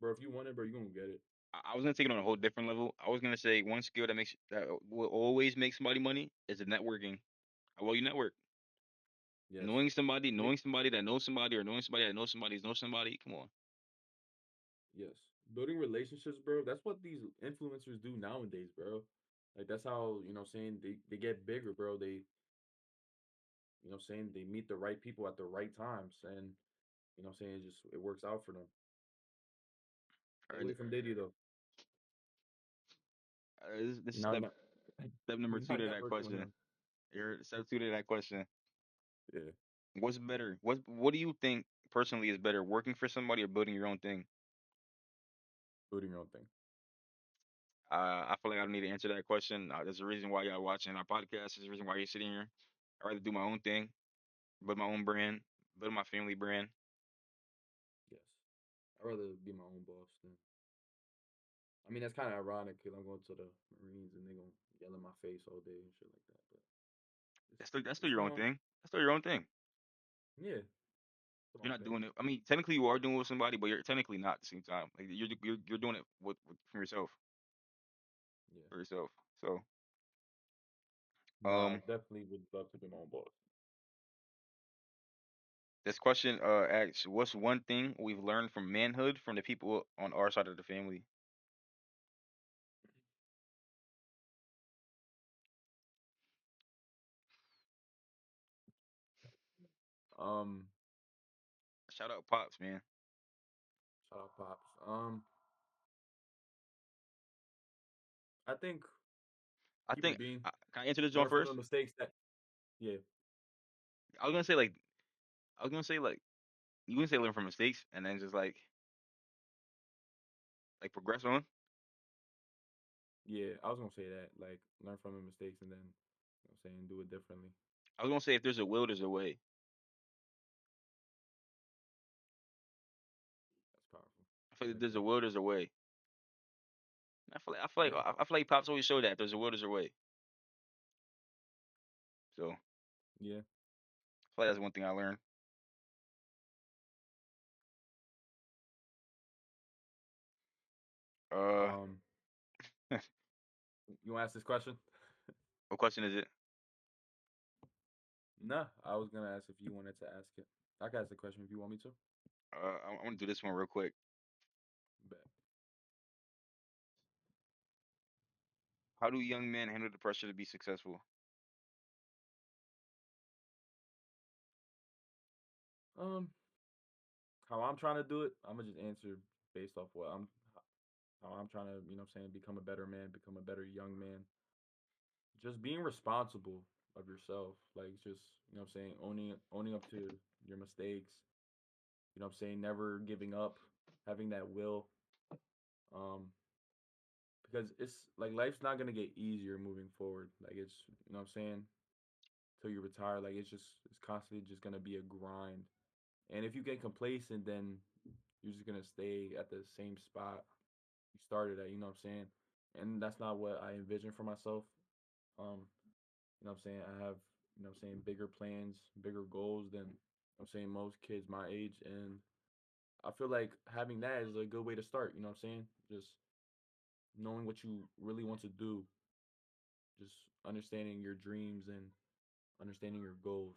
Bro, if you want it, bro, you gonna get it. I was gonna take it on a whole different level. I was gonna say one skill that will always make somebody money is the networking. How well you network. Yes. Knowing somebody that knows somebody, or knowing somebody that knows somebody. Come on. Yes. Building relationships, bro. That's what these influencers do nowadays, bro. Like that's how, they get bigger, bro. They, they meet the right people at the right times and it just it works out for them. Stay All right, away from Diddy though. this is Not not step number two not to that networking with question. him. Your step two to that question. Yeah. What's better? What do you think personally is better, working for somebody or building your own thing? Building your own thing. I feel like I don't need to answer that question. There's a reason why y'all watching our podcast. There's a reason why you're sitting here. I rather do my own thing, build my own brand, build my family brand. Yes. I'd rather be my own boss than I mean that's kinda ironic because I'm going to the Marines and they gonna yell in my face all day and shit like that. But That's still it's your my own own thing. That's still your own thing. yeah, it's my You're own not thing. doing it. I mean, technically you are doing it with somebody, but you're technically not at the same time. Like you're doing it from yourself Yeah. for yourself. So Nah, I um, definitely would love to be my own boss. this question asks, what's one thing we've learned from manhood from the people on our side of the family? Um, Shout out pops, man. Shout out pops. I think I keep it think being can I answer this one learn from the first? mistakes that yeah I was gonna say like I was gonna say like you wouldn't say learn from mistakes and then just like progress on. yeah I was gonna say that like learn from the mistakes and then saying do it differently. I was gonna say if there's a will, there's a way. That's powerful. I feel I like if like there's a that. will, there's a way. Yeah. I feel like pops always show that there's a will, there's a way. So I feel Yeah. like that's one thing I learned. Uh, Um, you want to ask this question? what question is it? Nah, I was gonna ask if you wanted to ask it. I can ask the question if you want me to. I want to do this one real quick. Bet. How do young men handle the pressure to be successful? Um, how I'm trying to do it, I'm gonna just answer based off what I'm how I'm trying to, become a better man, become a better young man. Just being responsible of yourself, like just, owning up to your mistakes, never giving up, having that will. Um, because it's like life's not gonna get easier moving forward. Like it's, till you retire, like it's constantly just gonna be a grind. And if you get complacent, then you're just gonna stay at the same spot you started at. And that's not what I envision for myself. Um, I have, bigger plans, bigger goals than most kids my age, and I feel like having that is a good way to start. Just knowing what you really want to do, just understanding your dreams and understanding your goals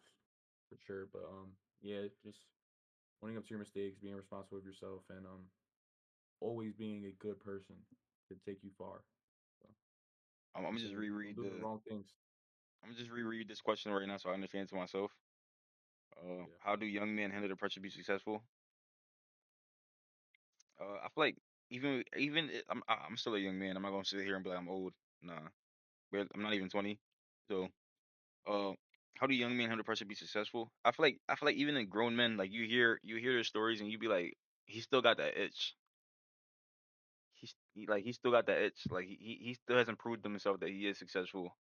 for sure. But yeah, just owning up to your mistakes, being responsible with yourself, and always being a good person could take you far. So, I'm I'm gonna just saying don't reread do the the. wrong things. I'm gonna just reread this question right now so I understand it to myself. Yeah. How do young men handle the pressure to be successful? I feel like I'm still a young man. I'm not gonna sit here and be like I'm old. Nah, I'm not even 20. So, uh, how do young men handle pressure to be successful? I feel like even in grown men, like you hear their stories and you be like, he still got that itch. He still got that itch. Like he still hasn't proved to himself that he is successful.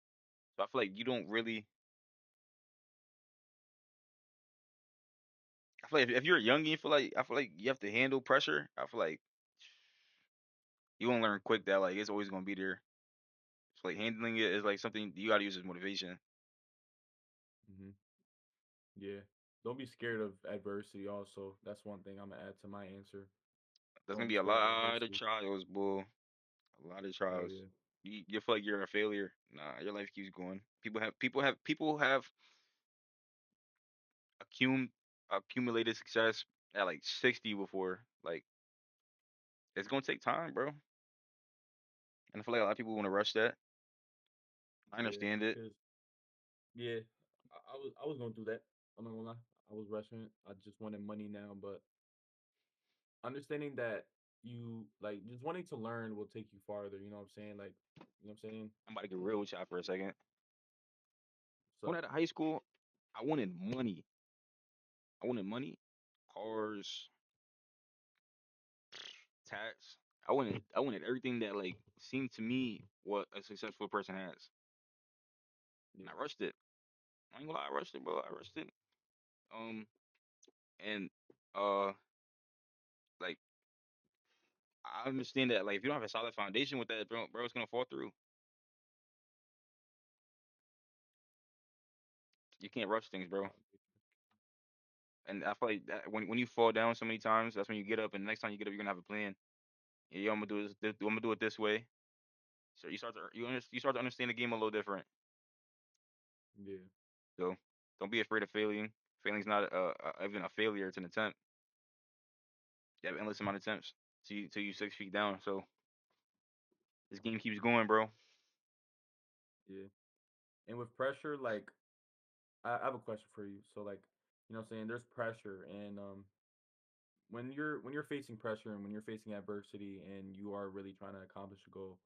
So I feel like you don't really. I feel like if you're a youngin, I feel like you have to handle pressure. I feel like you gonna learn quick that like it's always gonna be there. So like handling it is like something you gotta use as motivation. Hmm. Yeah. Don't be scared of adversity. Also, that's one thing I'm gonna add to my answer. There's Don't gonna be be a scared of lot of adversity. trials, bull. A lot of Hell trials. yeah. You feel like you're a failure. Nah, your life keeps going. People have accum accumulated success at like 60 before. Like it's gonna take time, bro. And I feel like a lot of people want to rush that. I Yeah. understand it. Because yeah, I was gonna do that. I'm not gonna lie. I was rushing it. I just wanted money now, but understanding that you like just wanting to learn will take you farther. You know what I'm saying? Like, you know what I'm saying? I'm about to get real with y'all for a second. So Going out of high school, I wanted money. I wanted money, cars, tats. I wanted everything that like seemed to me what a successful person has. And yeah, I rushed it. I ain't gonna lie, I rushed it, bro. I rushed it. Um, and uh, like I understand that like if you don't have a solid foundation with that, bro, it's gonna fall through. You can't rush things, bro. And I feel like that when you fall down so many times, that's when you get up, and the next time you get up, you're gonna have a plan. Yeah, I'm gonna do I'm gonna do it this way. So you start to understand the game a little different. yeah, So don't be afraid of failing. Failing's not even a failure; it's an attempt. You have endless amount of attempts till you 6 feet down. So this game keeps going, bro. yeah. And with pressure, like I have a question for you. So like, you know what I'm saying? There's pressure and when you're facing pressure and when you're facing adversity and you are really trying to accomplish a goal,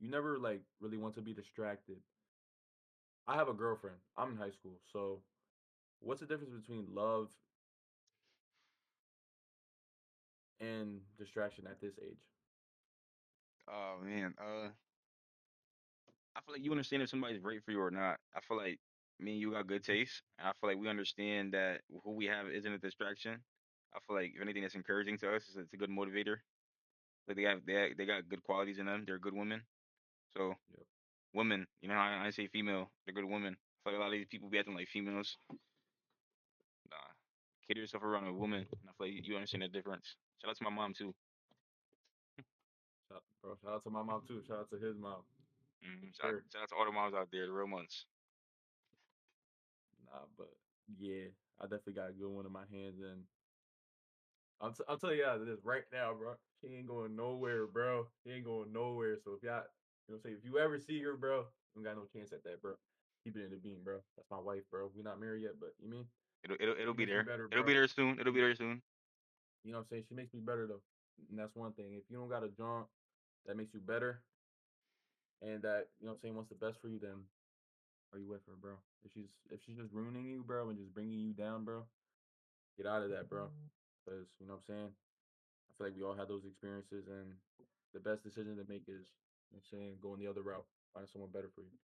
you never like really want to be distracted. I have a girlfriend. I'm in high school. So what's the difference between love and distraction at this age? Oh man, I feel like you understand if somebody's right for you or not. I feel like me and you got good taste, and I feel like we understand that who we have isn't a distraction. I feel like if anything that's encouraging to us, it's a good motivator. Like they got good qualities in them. They're good women. So Yep. women, I say female, they're good women. I feel like a lot of these people be acting like females. Nah, cater yourself around a woman, and I feel like you understand the difference. Shout out to my mom too. Shout out to my mom too. Shout out to his mom. For Shout, sure. shout out to all the moms out there, the real ones. Nah, but yeah, I definitely got a good one in my hands, and I'll tell you this right now, bro. She ain't going nowhere, bro. She ain't going nowhere. So if y'all, you know, say if you ever see her, bro, you don't got no chance at that, bro. Keep it in the beam, bro. That's my wife, bro. We not married yet, but you mean It'll she be makes me there. better, It'll bro. be there soon. It'll be She, there soon. you know what I'm saying? She makes me better though, and that's one thing. If you don't got a joint that makes you better, and that you know what I'm saying wants the best for you, then are you with her, bro? If she's just ruining you, bro, and just bringing you down, bro, get out of that, bro. Because you know what I'm saying. I feel like we all had those experiences, and the best decision to make is, you know what I'm saying, going the other route, find someone better for you.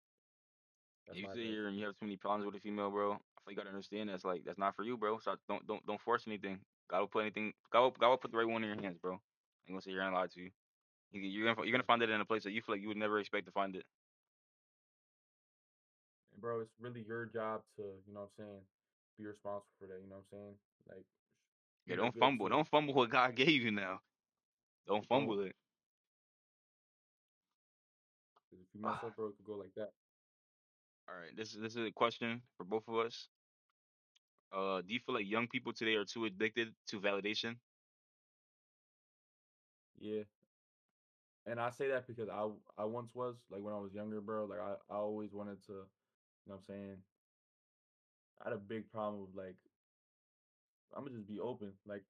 That's You my sit advice. here and you have too many problems with a female, bro. I feel you gotta understand that's not for you, bro. So don't force anything. God will put anything. God will put the right one in your hands, bro. I ain't gonna sit here and lie to you. You're gonna Sure. find it in a place that you feel like you would never expect to find it. And bro, it's really your job to, you know what I'm saying, be responsible for that. You know what I'm saying? Like, Yeah, treat her don't good fumble. too. Don't fumble what God gave you now. Don't Don't. fumble it. 'Cause if you mess up, bro, it could go like that. All right, this is a question for both of us. Do you feel like young people today are too addicted to validation? Yeah, and I say that because I once was like when I was younger, bro. Like I always wanted to, what I'm saying. I had a big problem with like I'm gonna just be open. Like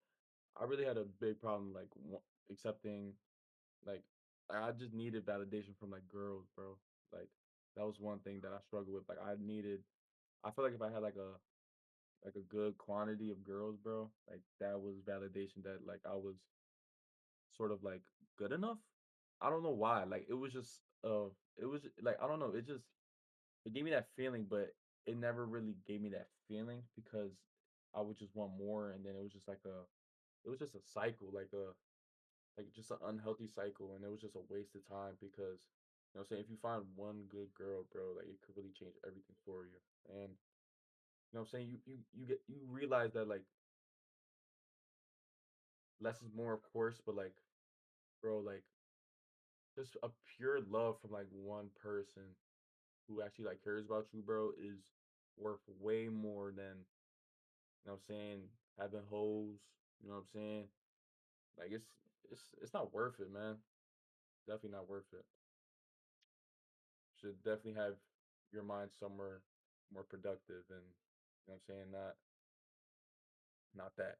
I really had a big problem like accepting like I just needed validation from like girls, bro. Like that was one thing that I struggled with. Like I needed. I feel like if I had like a good quantity of girls, bro, like that was validation that like I was sort of like good enough. I don't know why. Like it was like I don't know. It gave me that feeling, but it never really gave me that feeling because I would just want more, and then it was just like it was just a cycle, like just an unhealthy cycle, and it was just a waste of time because you know what I'm saying if you find one good girl, bro, like it could really change everything for you. And you know what I'm saying you realize that like less is more, of course, but like bro, like just a pure love from like one person who actually like cares about you, bro, is worth way more than you know what I'm saying having hoes. You know what I'm saying? Like it's not worth it, man. Definitely not worth it. Should definitely have your mind somewhere more productive and you know what I'm saying, not that.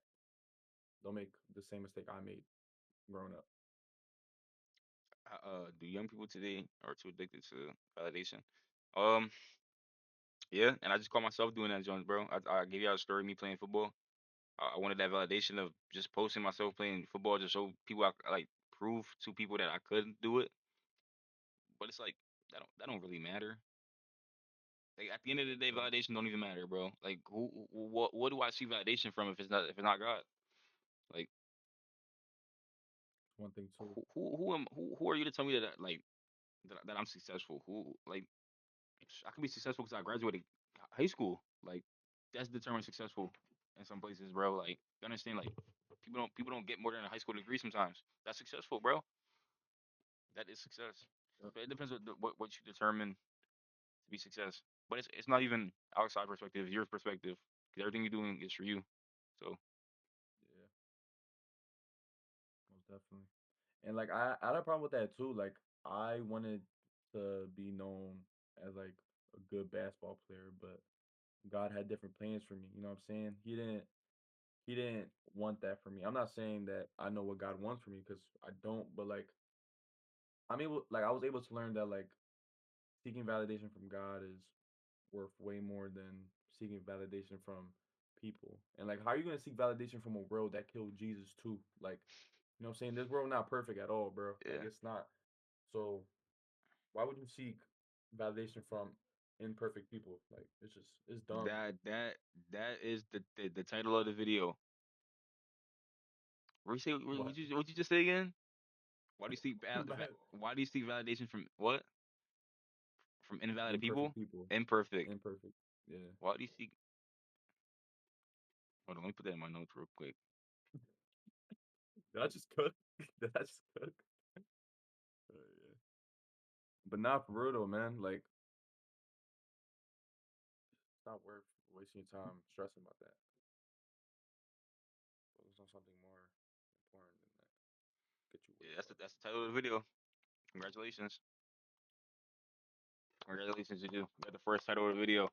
Don't make the same mistake I made growing up. Do young people today are too addicted to validation? Um, yeah, and I just caught myself doing that, Jones, bro. I gave you a story of me playing football. I wanted that validation of just posting myself playing football to show people like prove to people that I could do it. But it's like that don't really matter. Like at the end of the day, But validation don't even matter, bro. Like what do I see validation from if it's not God? Like one thing too. who are you to tell me that like that I'm successful? Who like I can be successful because I graduated high school. Like that's determined successful in some places, bro. Like you understand? Like people don't get more than a high school degree sometimes. That's successful, bro. That is success. Yep. But it depends on what you determine to be success. But it's not even outside perspective, your perspective. Because everything you're doing is for you. So Yeah, most definitely. And like I had a problem with that too. Like I wanted to be known as like a good basketball player, but God had different plans for me. You know what I'm saying? He didn't want that for me. I'm not saying that I know what God wants for me because I don't, but I was able to learn that like seeking validation from God is worth way more than seeking validation from people. And like how are you gonna seek validation from a world that killed Jesus too? Like, you know what I'm saying? This world not perfect at all, bro. Like yeah, it's not. So why would you seek validation from imperfect people? Like it's dumb. that that that is the title of the video. What? What you just say again? Why do you seek Bad. why do you seek validation from what? From invalid Imperfect people? people. Imperfect. Imperfect. Yeah. Why do you seek? Hold on, let me put that in my notes real quick. Did I just cook? Did I just cook? Yeah. But not for real though, man. Like it's not worth wasting your time stressing about that. Focus on something more important than that. Get you where Yeah, you are. that's the title of the video. Congratulations. Congratulations, you got the first title of the video.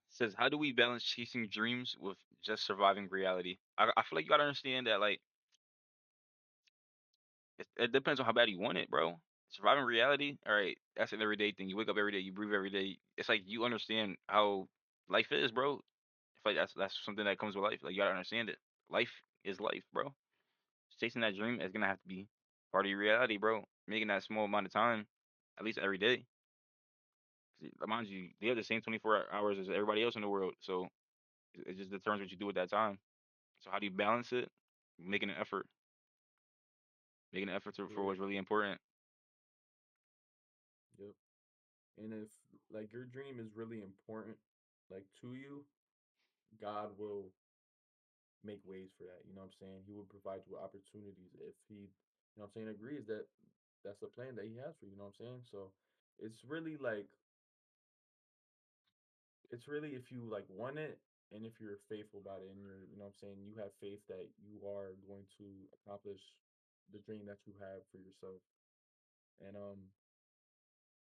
Says, how do we balance chasing dreams with just surviving reality? I feel like you gotta understand that, like, it depends on how bad you want it, bro. Surviving reality, all right, that's an everyday thing. You wake up every day, you breathe every day. It's like you understand how life is, bro. I feel like that's something that comes with life. Like, you gotta understand it. Life is life, bro. Chasing that dream is gonna have to be part of your reality, bro. Making that small amount of time, at least every day. 'Cause mind you, they have the same 24 hours as everybody else in the world, so it just determines what you do with that time. So how do you balance it? Making an effort, making an effort for Yeah. what's really important. Yep. And if like your dream is really important, like to you, God will make ways for that. You know what I'm saying? He will provide you with opportunities if he, you know what I'm saying, agrees that that's the plan that he has for you. You know what I'm saying? So it's really like it's really if you like want it and if you're faithful about it and you're, you know what I'm saying, you have faith that you are going to accomplish the dream that you have for yourself. And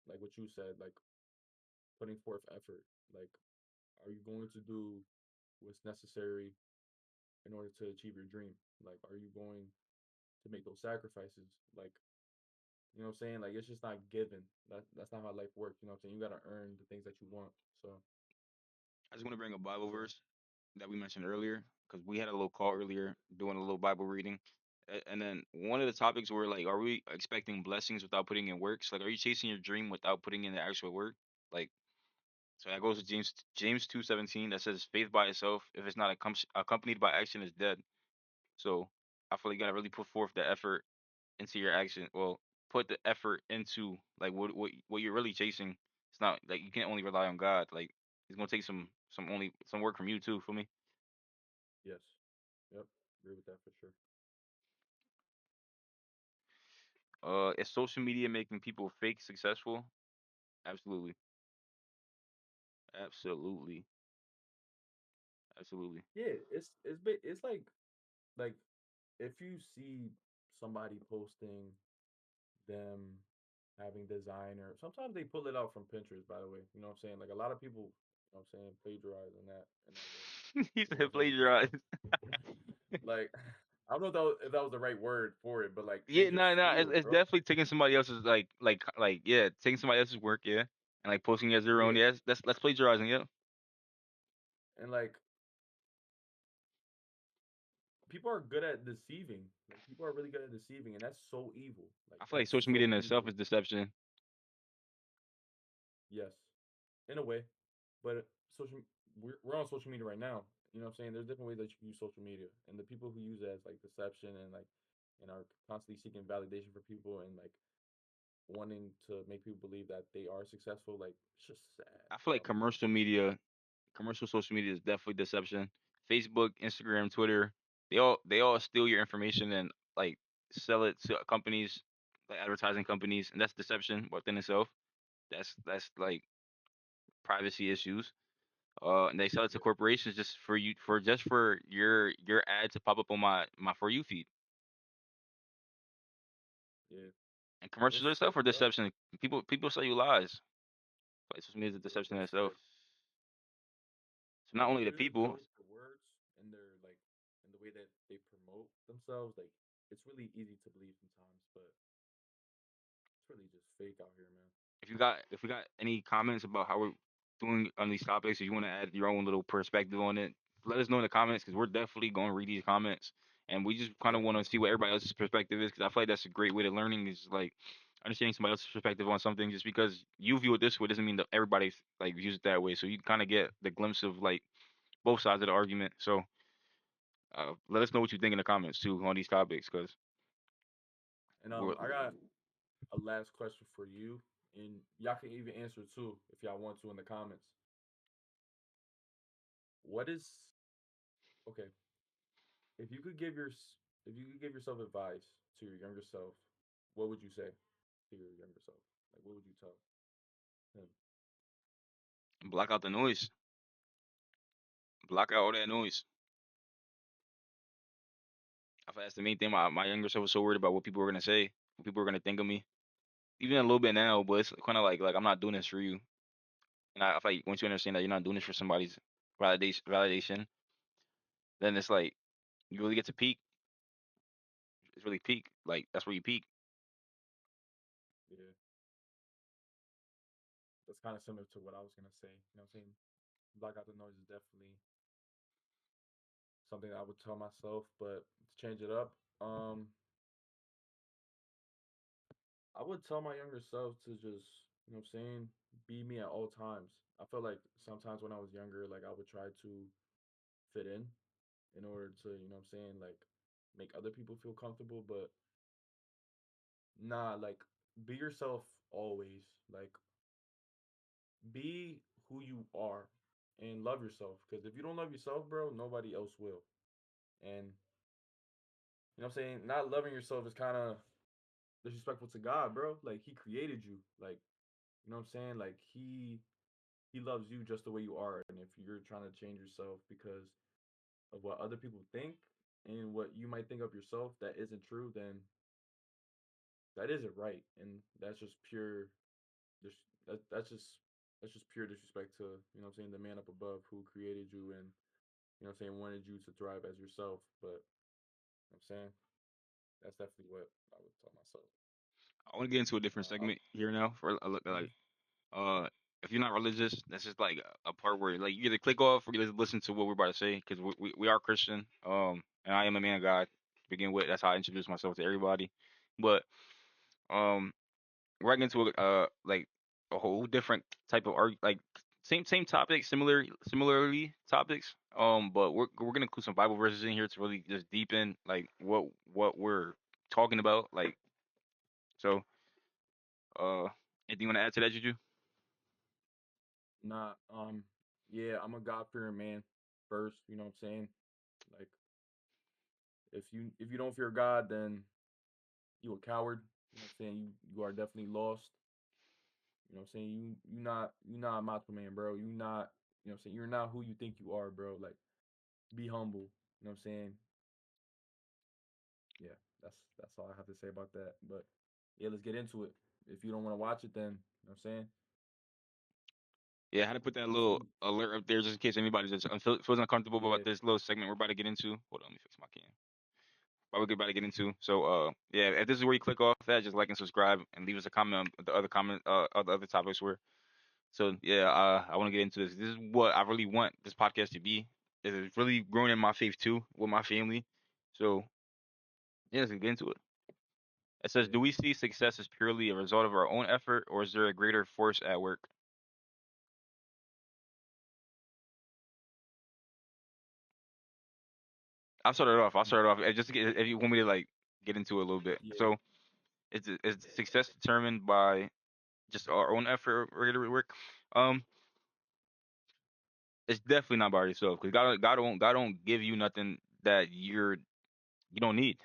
like what you said, like putting forth effort. Like, are you going to do what's necessary in order to achieve your dream? Like, are you going to make those sacrifices? Like, you know what I'm saying? Like, it's just not given. That's not how life works. You know what I'm saying? You gotta earn the things that you want. So I just want to bring a Bible yeah, verse that we mentioned earlier because we had a little call earlier doing a little Bible reading. And then one of the topics were like, are we expecting blessings without putting in works? Like, are you chasing your dream without putting in the actual work? Like, so that goes to James 2:17 that says faith by itself, if it's not accompanied by action, is dead. So I feel like you gotta really put forth the effort into your action. Well, put the effort into like what you're really chasing. It's not like you can't only rely on God. Like it's gonna take some work from you too. For me, yes, yep, agree with that for sure. is social media making people fake successful? Absolutely, absolutely, absolutely. Yeah, it's like if you see somebody posting them having designer, sometimes they pull it out from Pinterest. By the way, you know what I'm saying? Like a lot of people, you know what I'm saying, plagiarize in that way. He The said ones that do plagiarize. stuff. Like I don't know if that was the right word for it, but like they Yeah, just no, no, steal, it's bro. definitely taking somebody else's yeah, taking somebody else's work, yeah, and like posting it as their own. Yeah, Yeah, that's plagiarizing. Yeah, and like people are good at deceiving. Like people are really good at deceiving, and that's so evil. Like I feel like that's social media so in itself evil. is deception. Yes, in a way, but social we're on social media right now. You know what I'm saying? There's different ways that you can use social media, and the people who use it as like deception and like and are constantly seeking validation for people and like wanting to make people believe that they are successful. Like it's just sad, I feel bro. like It's just sad. commercial social media is definitely deception. Facebook, Instagram, Twitter, they all steal your information and like sell it to companies, like advertising companies, and that's deception within itself. That's like privacy issues. And they sell it to Yeah, corporations just for you for just for your ad to pop up on my for you feed. yeah. And It's commercials sick, itself are bro. deception. People sell you lies. Like social media is a Yeah, deception in it's itself. sick. So not Like only the their people, choice of words and their like and the way that they promote themselves, like it's really easy to believe sometimes, but it's really just fake out here, man. if we got any comments about how we're doing on these topics, if you want to add your own little perspective on it, let us know in the comments because we're definitely going to read these comments, and we just kind of want to Definitely. see what everybody else's perspective is because I feel like that's a great way to learning is like understanding somebody else's perspective on something. Just because you view it this way doesn't mean that everybody like views it that way. So you kind of get the glimpse of like both sides of the argument. So let us know what you think in the comments too on these topics because And we're I got a last question for you, and y'all can even answer too if y'all want to in the comments. What is okay? If you could give your if you could give yourself advice to your younger self, what would you say to your younger self? Like, what would you tell him? block out the noise, block out all that noise. I feel that's the main thing. My younger self was so worried about what people were gonna say, what people were gonna think of me. Even a little bit now, but it's kind of like I'm not doing this for you. And I feel like once you understand that you're not doing this for somebody's validation, then it's like you really get to peak. It's really peak. Like that's where you peak. Yeah, that's kind of similar to what I was gonna say. You know what I'm saying? Block out the noise is definitely something I would tell myself, but to change it up, I would tell my younger self to just, you know what I'm saying, be me at all times. I felt like sometimes when I was younger, like I would try to fit in order to, you know what I'm saying, like make other people feel comfortable, but nah, like be yourself always. Like be who you are and love yourself because if you don't love yourself, bro, nobody else will. And you know what I'm saying? Not loving yourself is kind of disrespectful to God, bro. Like he created you. Like, you know what I'm saying? Like he he loves you just the way you are. And if you're trying to change yourself because of what other people think and what you might think of yourself that isn't true, then that isn't right. And that's just pure just that's just pure disrespect to, you know what I'm saying, the man up above who created you and, you know what I'm saying, wanted you to thrive as yourself. But you know what I'm saying, that's definitely what I would tell myself. I want to get into a different I, segment here now for a look mhm. like uh if you're not religious, that's just like a part where like you either click off or you just listen to what we're about to say because we are Christian. And I am a man of God to begin with. That's how I introduce myself to everybody. But um, we're getting into like a whole different type of art, like same topic, similarly topics. But we're gonna include some Bible verses in here to really just deepen like what we're talking about. Like so, anything you want to add to that, Juju? Nah, yeah, I'm a God fearing man first, you know what I'm saying? Like if you don't fear God, then you a coward. You know what I'm saying? You are definitely lost. You know what I'm saying? You not a macho man, bro. You not, you know what I'm saying? You're not who you think you are, bro. Like be humble. You know what I'm saying? Yeah, that's all I have to say about that. But yeah, let's get into it. If you don't want to watch it, then you know what I'm saying? Yeah, I had to put that You little feel alert up there just in case anybody just feels uncomfortable about yeah, this little segment we're about to get into. Hold on, let me fix my cam. What we're about to get into. So, yeah, if this is where you click off at, just like and subscribe and leave us a comment on the other other topics where. So yeah, I want to get into this. This is what I really want this podcast to be. It's really growing in my faith too with my family. So yeah, let's get into it. It says, yeah, do we see success as purely a result of our own effort, or is there a greater force at work? I'll start it off. I'll mm, start it off just to get, if you want me to like get into it a little bit. yeah, So is success determined by just our own effort or greater work? Um, it's definitely not by yourself because God don't give you nothing that you don't need.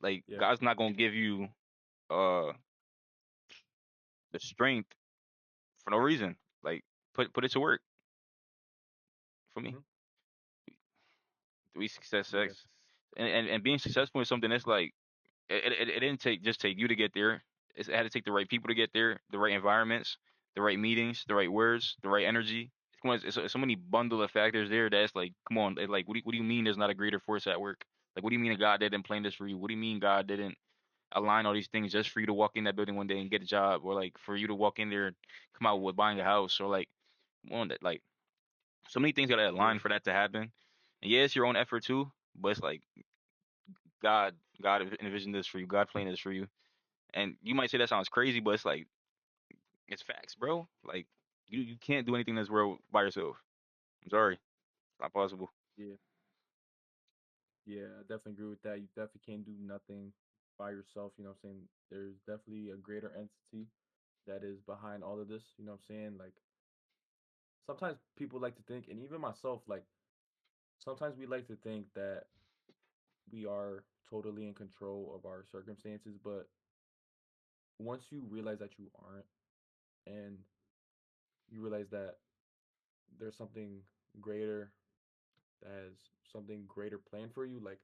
Like yeah, God's not gonna give you uh the strength for no reason. Like put it to work for me. hmm, We success yeah, sex and being successful is something that's like it didn't take you to get there. It had to take the right people to get there, the right environments, the right meetings, the right words, the right energy. It's so many bundle of factors there that's like, come on, like what do you mean there's not a greater force at work? Like what do you mean God didn't plan this for you? What do you mean God didn't align all these things just for you to walk in that building one day and get a job, or like for you to walk in there and come out with buying a house, or like one that like so many things gotta yeah, align for that to happen. And yeah, it's your own effort too, but it's like God envisioned this for you, God planned this for you. And you might say that sounds crazy, but it's like it's facts, bro. Like you can't do anything in this world by yourself. I'm sorry, it's not possible. yeah, yeah. I definitely agree with that. You definitely can't do nothing by yourself. You know what I'm saying? There's definitely a greater entity that is behind all of this. You know what I'm saying? Like sometimes people like to think, and even myself, like sometimes we like to think that we are totally in control of our circumstances, but once you realize that you aren't, and you realize that there's something greater that has something greater planned for you, like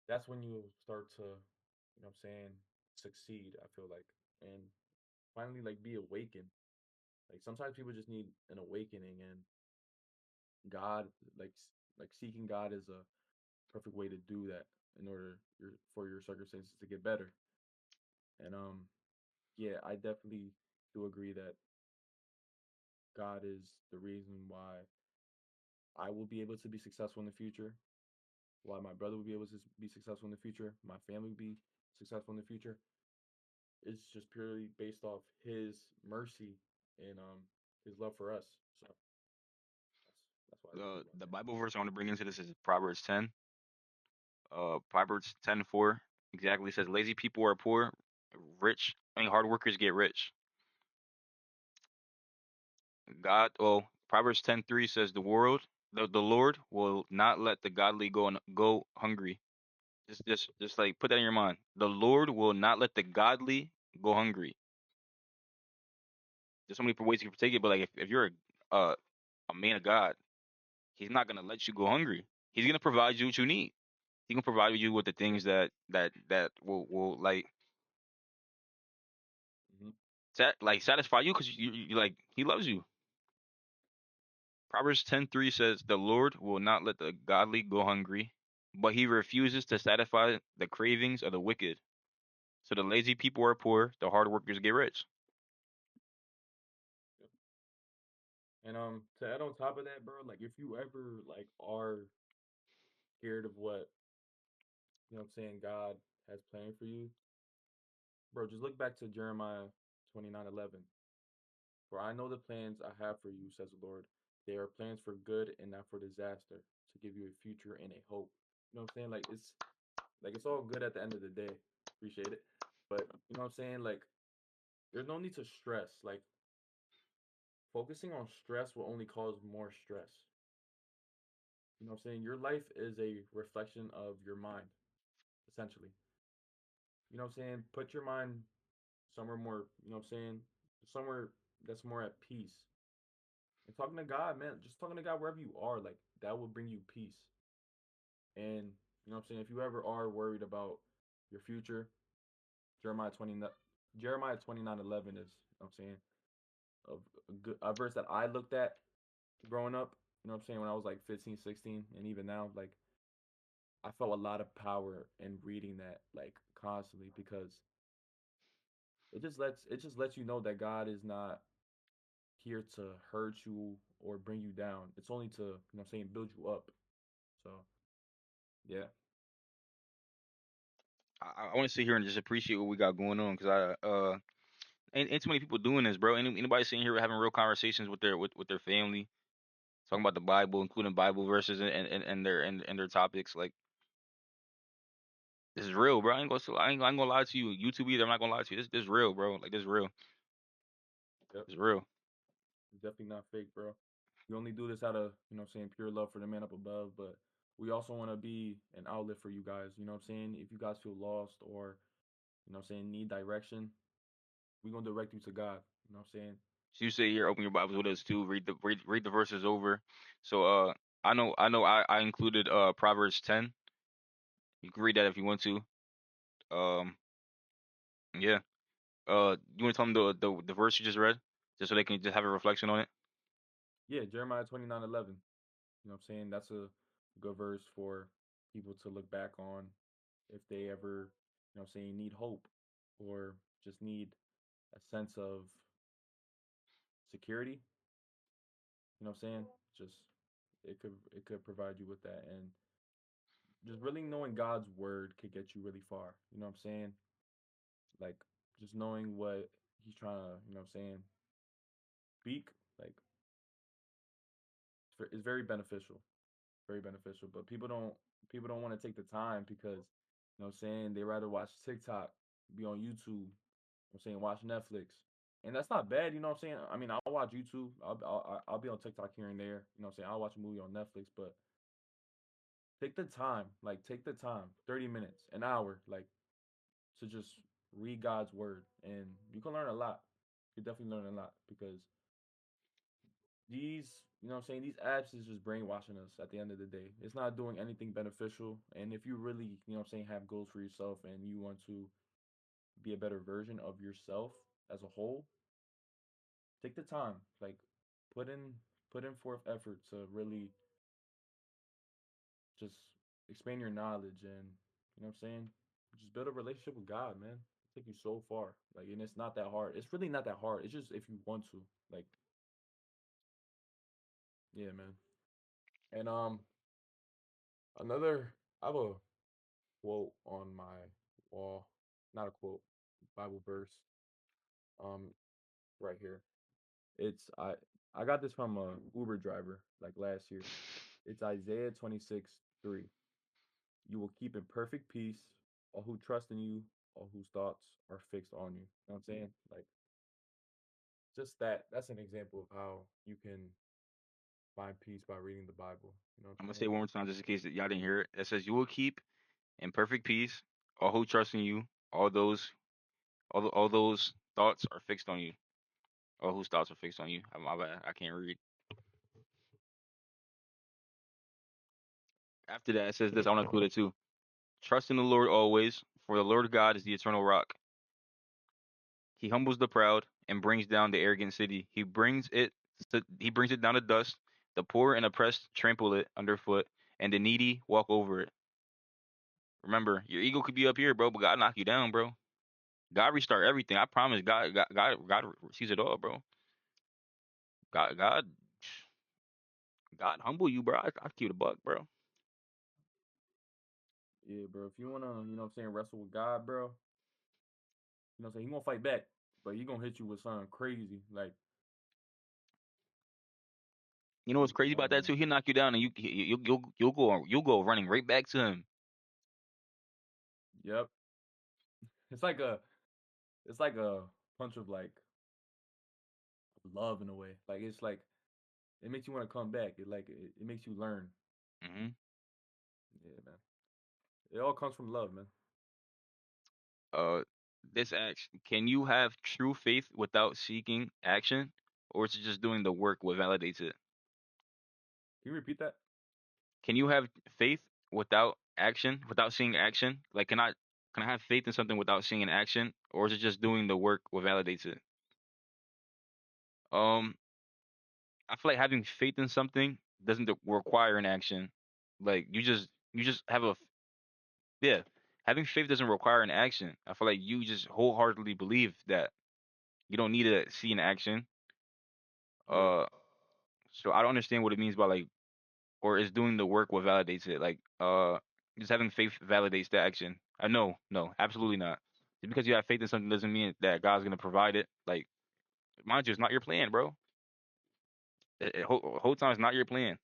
that's when you start to, you know what I'm saying, succeed, I feel like, and finally like be awakened. Like sometimes people just need an awakening, and God, like like seeking God is a perfect way to do that in order for your circumstances to get better. And yeah, I definitely do agree that God is the reason why I will be able to be successful in the future, why my brother will be able to be successful in the future, my family will be successful in the future. It's just purely based off his mercy and his love for us. So that's what I The think about the that. Bible verse I want to bring into this is Proverbs 10. Proverbs 10:4 exactly says, "Lazy people are poor, hard workers get rich." Proverbs 10:3 says, the Lord will not let the godly go hungry." Just like put that in your mind. The Lord will not let the godly go hungry. there's so many ways you can take it. But like if you're a man of God, he's not gonna let you go hungry. He's gonna provide you what you need. He can provide you with the Yeah. things that will like Hmm. satisfy you because you like he loves you. Proverbs 10:3 says, "The Lord will not let the godly go hungry, but he refuses to satisfy the cravings of the wicked. So the lazy people are poor, the hard workers get rich." Yep. And to add on top of that, bro, like if you ever like are scared of what, you know what I'm saying, God has planned for you, bro, just look back to Jeremiah 29:11. For I know the plans I have for you, says the Lord. They are plans for good and not for disaster, to give you a future and a hope. You know what I'm saying? Like it's all good at the end of the day. Appreciate it. But you know what I'm saying? Like there's no need to stress. Like focusing on stress will only cause more stress. You know what I'm saying? Your life is a reflection of your mind, essentially. You know what I'm saying? Put your mind somewhere more, you know what I'm saying? Somewhere that's more at peace. And talking to God, man, just talking to God wherever you are, like that will bring you peace. And you know what I'm saying? If you ever are worried about your future, Jeremiah 20 Jeremiah 29:11 is, you know what I'm saying, a verse that I looked at growing up, you know what I'm saying, when I was like 15, 16, and even now, like I felt a lot of power in reading that like constantly because it just lets you know that God is not here to hurt you or bring you down. It's only to, you know what I'm saying, build you up. So, yeah. I want to sit here and just appreciate what we got going on because ain't too many people doing this, bro. Anybody sitting here having real conversations with their family, talking about the Bible, including Bible verses and their topics. Like this is real, bro. I ain't gonna lie to you. YouTube either. I'm not gonna lie to you. This real, bro. Like this real. Yep. It's real. It's definitely not fake, bro. We only do this out of, you know what I'm saying, pure love for the man up above, but we also want to be an outlet for you guys. You know what I'm saying? If you guys feel lost or, you know what I'm saying, need direction, we're going to direct you to God. You know what I'm saying? So you sit here, open your Bibles with us too. Read the verses over. So I included Proverbs 10. You can read that if you want to. Um yeah. You want to tell them the verse you just read, just so they can just have a reflection on it. Yeah, Jeremiah 29:11. You know what I'm saying? That's a good verse for people to look back on if they ever, you know what I'm saying, need hope or just need a sense of security. You know what I'm saying? Just it could provide you with that, and just really knowing God's word could get you really far. You know what I'm saying? Like just knowing what he's trying to, you know what I'm saying, speak, like it's very beneficial. Very beneficial. But people don't want to take the time because, you know what I'm saying, they rather watch TikTok, be on YouTube, you know what I'm saying, watch Netflix. And that's not bad, you know what I'm saying? I mean, I'll watch YouTube. I'll be on TikTok here and there. You know what I'm saying? I'll watch a movie on Netflix, but take the time, like take the time, 30 minutes, an hour, like to just read God's word, and you can learn a lot. You definitely learn a lot because these, you know what I'm saying, these apps is just brainwashing us at the end of the day. It's not doing anything beneficial. And if you really, you know what I'm saying, have goals for yourself and you want to be a better version of yourself as a whole, take the time. Like put in put in forth effort to really just expand your knowledge and, you know what I'm saying, just build a relationship with God, man. It'll take you so far. Like, and it's not that hard. It's really not that hard. It's just if you want to. Like, yeah, man. And another I have a quote on my wall. Not a quote, Bible verse. Um, right here. It's I got this from a Uber driver like last year. It's Isaiah 26:3. You will keep in perfect peace all who trust in you, all whose thoughts are fixed on you. You know what I'm saying? Like just that's an example of how you can find peace by reading the Bible. You know what I'm gonna I'm say saying? it one more time just in case that y'all didn't hear it. It says, "You will keep in perfect peace all who trust in you. All those thoughts are fixed on you." or whose thoughts are fixed on you. My bad, I can't read. After that, it says this. I want to include it too. Trust in the Lord always, for the Lord God is the eternal rock. He humbles the proud and brings down the arrogant city. He brings it down to dust. The poor and oppressed trample it underfoot, and the needy walk over it. Remember, your ego could be up here, bro, but God knock you down, bro. God restart everything. I promise. God sees it all, bro. God, God, God humble you, bro. I keep the buck, bro. Yeah, bro. If you wanna, you know what I'm saying, wrestle with God, bro, you know what I'm saying, he gonna fight back, but he gonna hit you with something crazy. Like, You know what's crazy about that um, too? He'll knock you down, and you'll go running right back to him. yep. It's like a, it's like a punch of like love in a way. Like it's like it makes you want to come back. It makes you learn. Hmm. Yeah, man. It all comes from love, man. Uh, this action. Can you have true faith without seeking action, or is it just doing the work what validates it? Can you repeat that? Can you have faith without action, without seeing action? Like, can I have faith in something without seeing an action, or is it just doing the work what validates it? Um, I feel like having faith in something doesn't require an action. Like you just have yeah. Having faith doesn't require an action. I feel like you just wholeheartedly believe that you don't need to see an action. Yeah. Uh, so I don't understand what it means by like, or is doing the work what validates it? Like, just having faith validates the action. No, absolutely not. Just because you have faith in something doesn't mean that God's gonna provide it. Like, mind you, it's not your plan, bro. Whole time it's not your plan.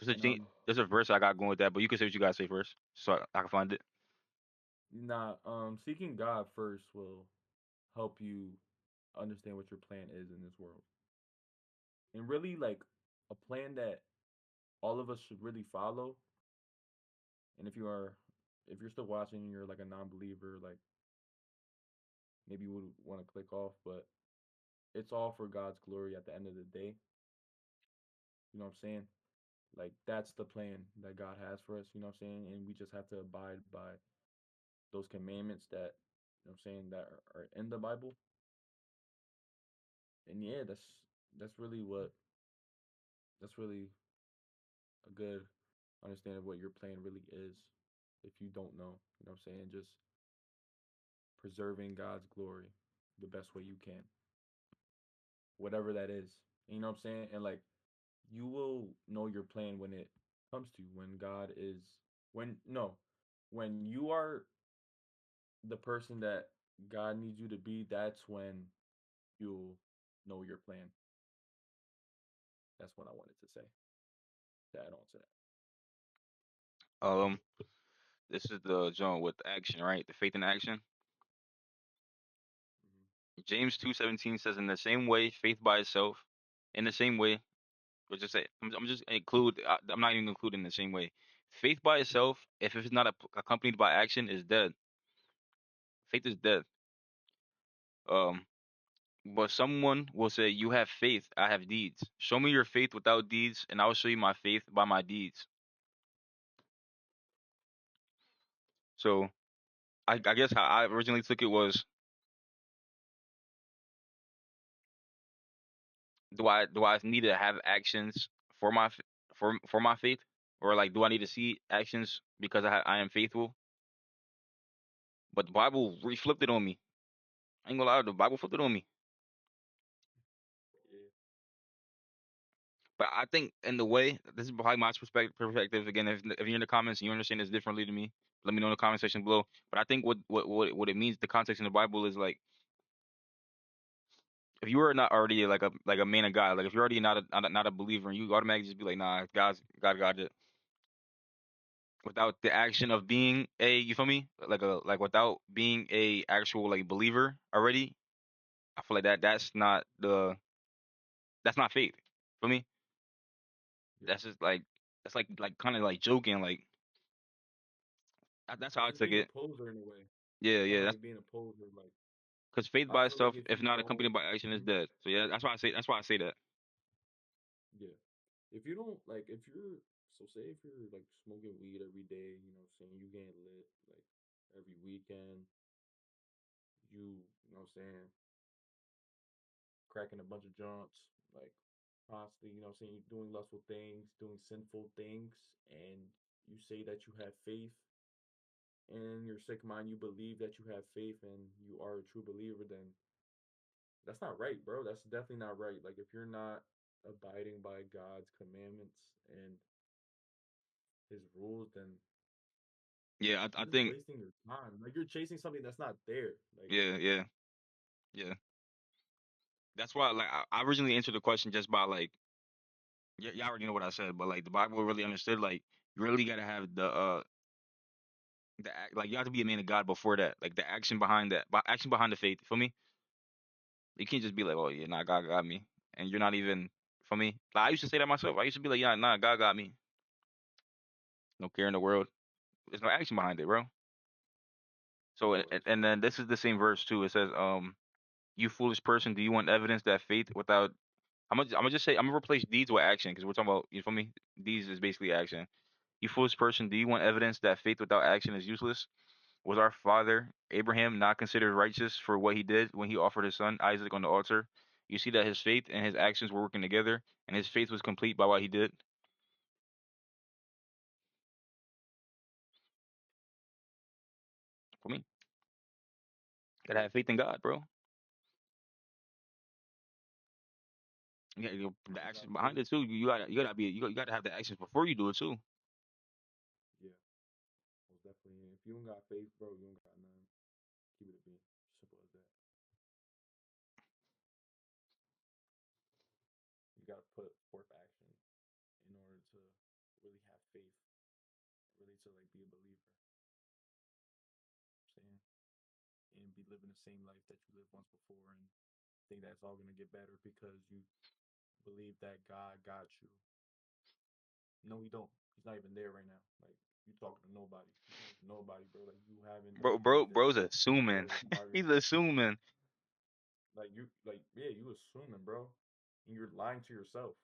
And There's a verse I got going with that, but you can say what you gotta say first, so I can find it. seeking God first will help you understand what your plan is in this world, and really like a plan that all of us should really follow. And if you're still watching and you're like a non-believer, like maybe you would want to click off, but it's all for God's glory at the end of the day. You know what I'm saying? Like that's the plan that God has for us, you know what I'm saying? And we just have to abide by those commandments that you know what I'm saying that are in the Bible. And yeah, that's really a good understanding of what your plan really is if you don't know. You know what I'm saying? Just preserving God's glory the best way you can. Whatever that is. You know what I'm saying? And like you will know your plan when it comes to you, when God is when no, when you are the person that God needs you to be, that's when you'll know your plan. That's what I wanted to say. To add on to that. Um, this is the joint with action, right? The faith in action. James 2:17 says, "In the same way, faith by itself, in the same way, or just say, I'm just include. I'm not even including in the same way. Faith by itself, if it's not accompanied by action, is dead. Faith is dead. Um, but someone will say, "You have faith, I have deeds. Show me your faith without deeds, and I will show you my faith by my deeds." So I guess how I originally took it was, do I need to have actions for for my faith, or like do I need to see actions because I am faithful? But the Bible reflipped it on me. I ain't gonna lie, the Bible flipped it on me. Yeah. But I think in the way, this is probably my perspective again. If you're in the comments and you understand this differently to me, let me know in the comment section below. But I think what it means, the context in the Bible is like, if you are not already like a man of God, like if you're already not a believer, and you automatically just be like, nah, God got it, without the action of being a, you feel me, like without being a actual like believer already, I feel like that's not faith. For me, Yeah. that's just that's like kind of like joking, like that's how It's I just took being a it. poser in a way. Yeah, It's kind yeah. of That's like being opposed or like because faith I by feel like itself, if if you not don't, accompanied by action, is mhm, dead. So yeah, that's why I say. That's why I say that. yeah, if you don't like if you're so say if you're like smoking weed every day, you know what I'm saying, you getting lit like every weekend, you know what I'm saying, cracking a bunch of joints, like constantly, you know what I'm saying, doing lustful things, doing sinful things, and you say that you have faith and in your sick mind you believe that you have faith and you are a true believer, then that's not right, bro. That's definitely not right. Like if you're not abiding by God's commandments and his rules, then Yeah, I you're just think. wasting your time. Like you're chasing something that's not there. Like Yeah, yeah, yeah. That's why, like, I originally answered the question just by like, y'all already know what I said, but like the Bible really understood, like, you really gotta have like you have to be a man of God before that, like the action behind that, action behind the faith. For me, you can't just be like, oh yeah, nah, God got me, and you're not even. For me, like I used to say that myself. I used to be like, yeah, nah, God got me. No care in the world. There's no action behind it, bro. So of course. and then this is the same verse too. It says, you foolish person, do you want evidence that faith without? I'm gonna just say I'm gonna replace deeds with action because we're talking about, you feel me? Deeds is basically action. You foolish person, do you want evidence that faith without action is useless? Was our father Abraham not considered righteous for what he did when he offered his son Isaac on the altar? You see that his faith and his actions were working together, and his faith was complete by what he did. For me, gotta Yeah, have faith in God, bro. The if you got actions behind faith, it too. You gotta have the actions before you do it too. yeah, most definitely. If you don't got faith, bro, you don't got none. Keep it a being. Simple as that. You got to put forth action in order to really have faith, really to like be a believer. You know what I'm saying, and be living the same life that you lived once before, and think that's all gonna get better because you believe that God got you. No, he don't. He's not even there right now. Like you talking to nobody. You talking to nobody, bro. Like you haven't made the Bro's assuming. prayer by He's yourself. assuming. Like you, like yeah, you assuming, bro, and you're lying to yourself.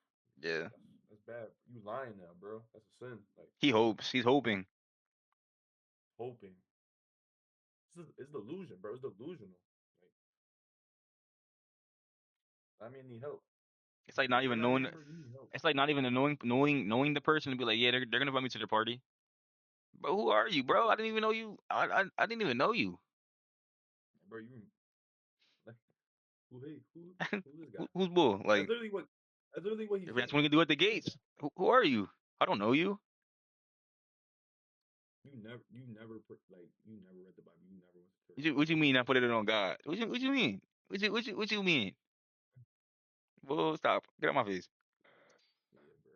Yeah. That's bad. You lying now, bro. That's a sin. Like He hopes. He's hoping. hoping. It's delusion, bro. It's delusional. Like I mean, need help. It's like If not you're even not knowing. getting hurt, you need help, It's like not even knowing the person to be like, yeah, they're gonna invite me to the party. But who are you, bro? I didn't even know you. I didn't even know you. bro. You like who this guy? Who's bull? That's Like literally what. That's literally what he if that's thinks. what you do at the Who this guy? gates. Who are you? I don't know you. You never read the Bible. You never went to church. What you Who mean? this I guy? put it on God. What you mean? What you mean? Well, stop. Get out my face. Yeah, bro.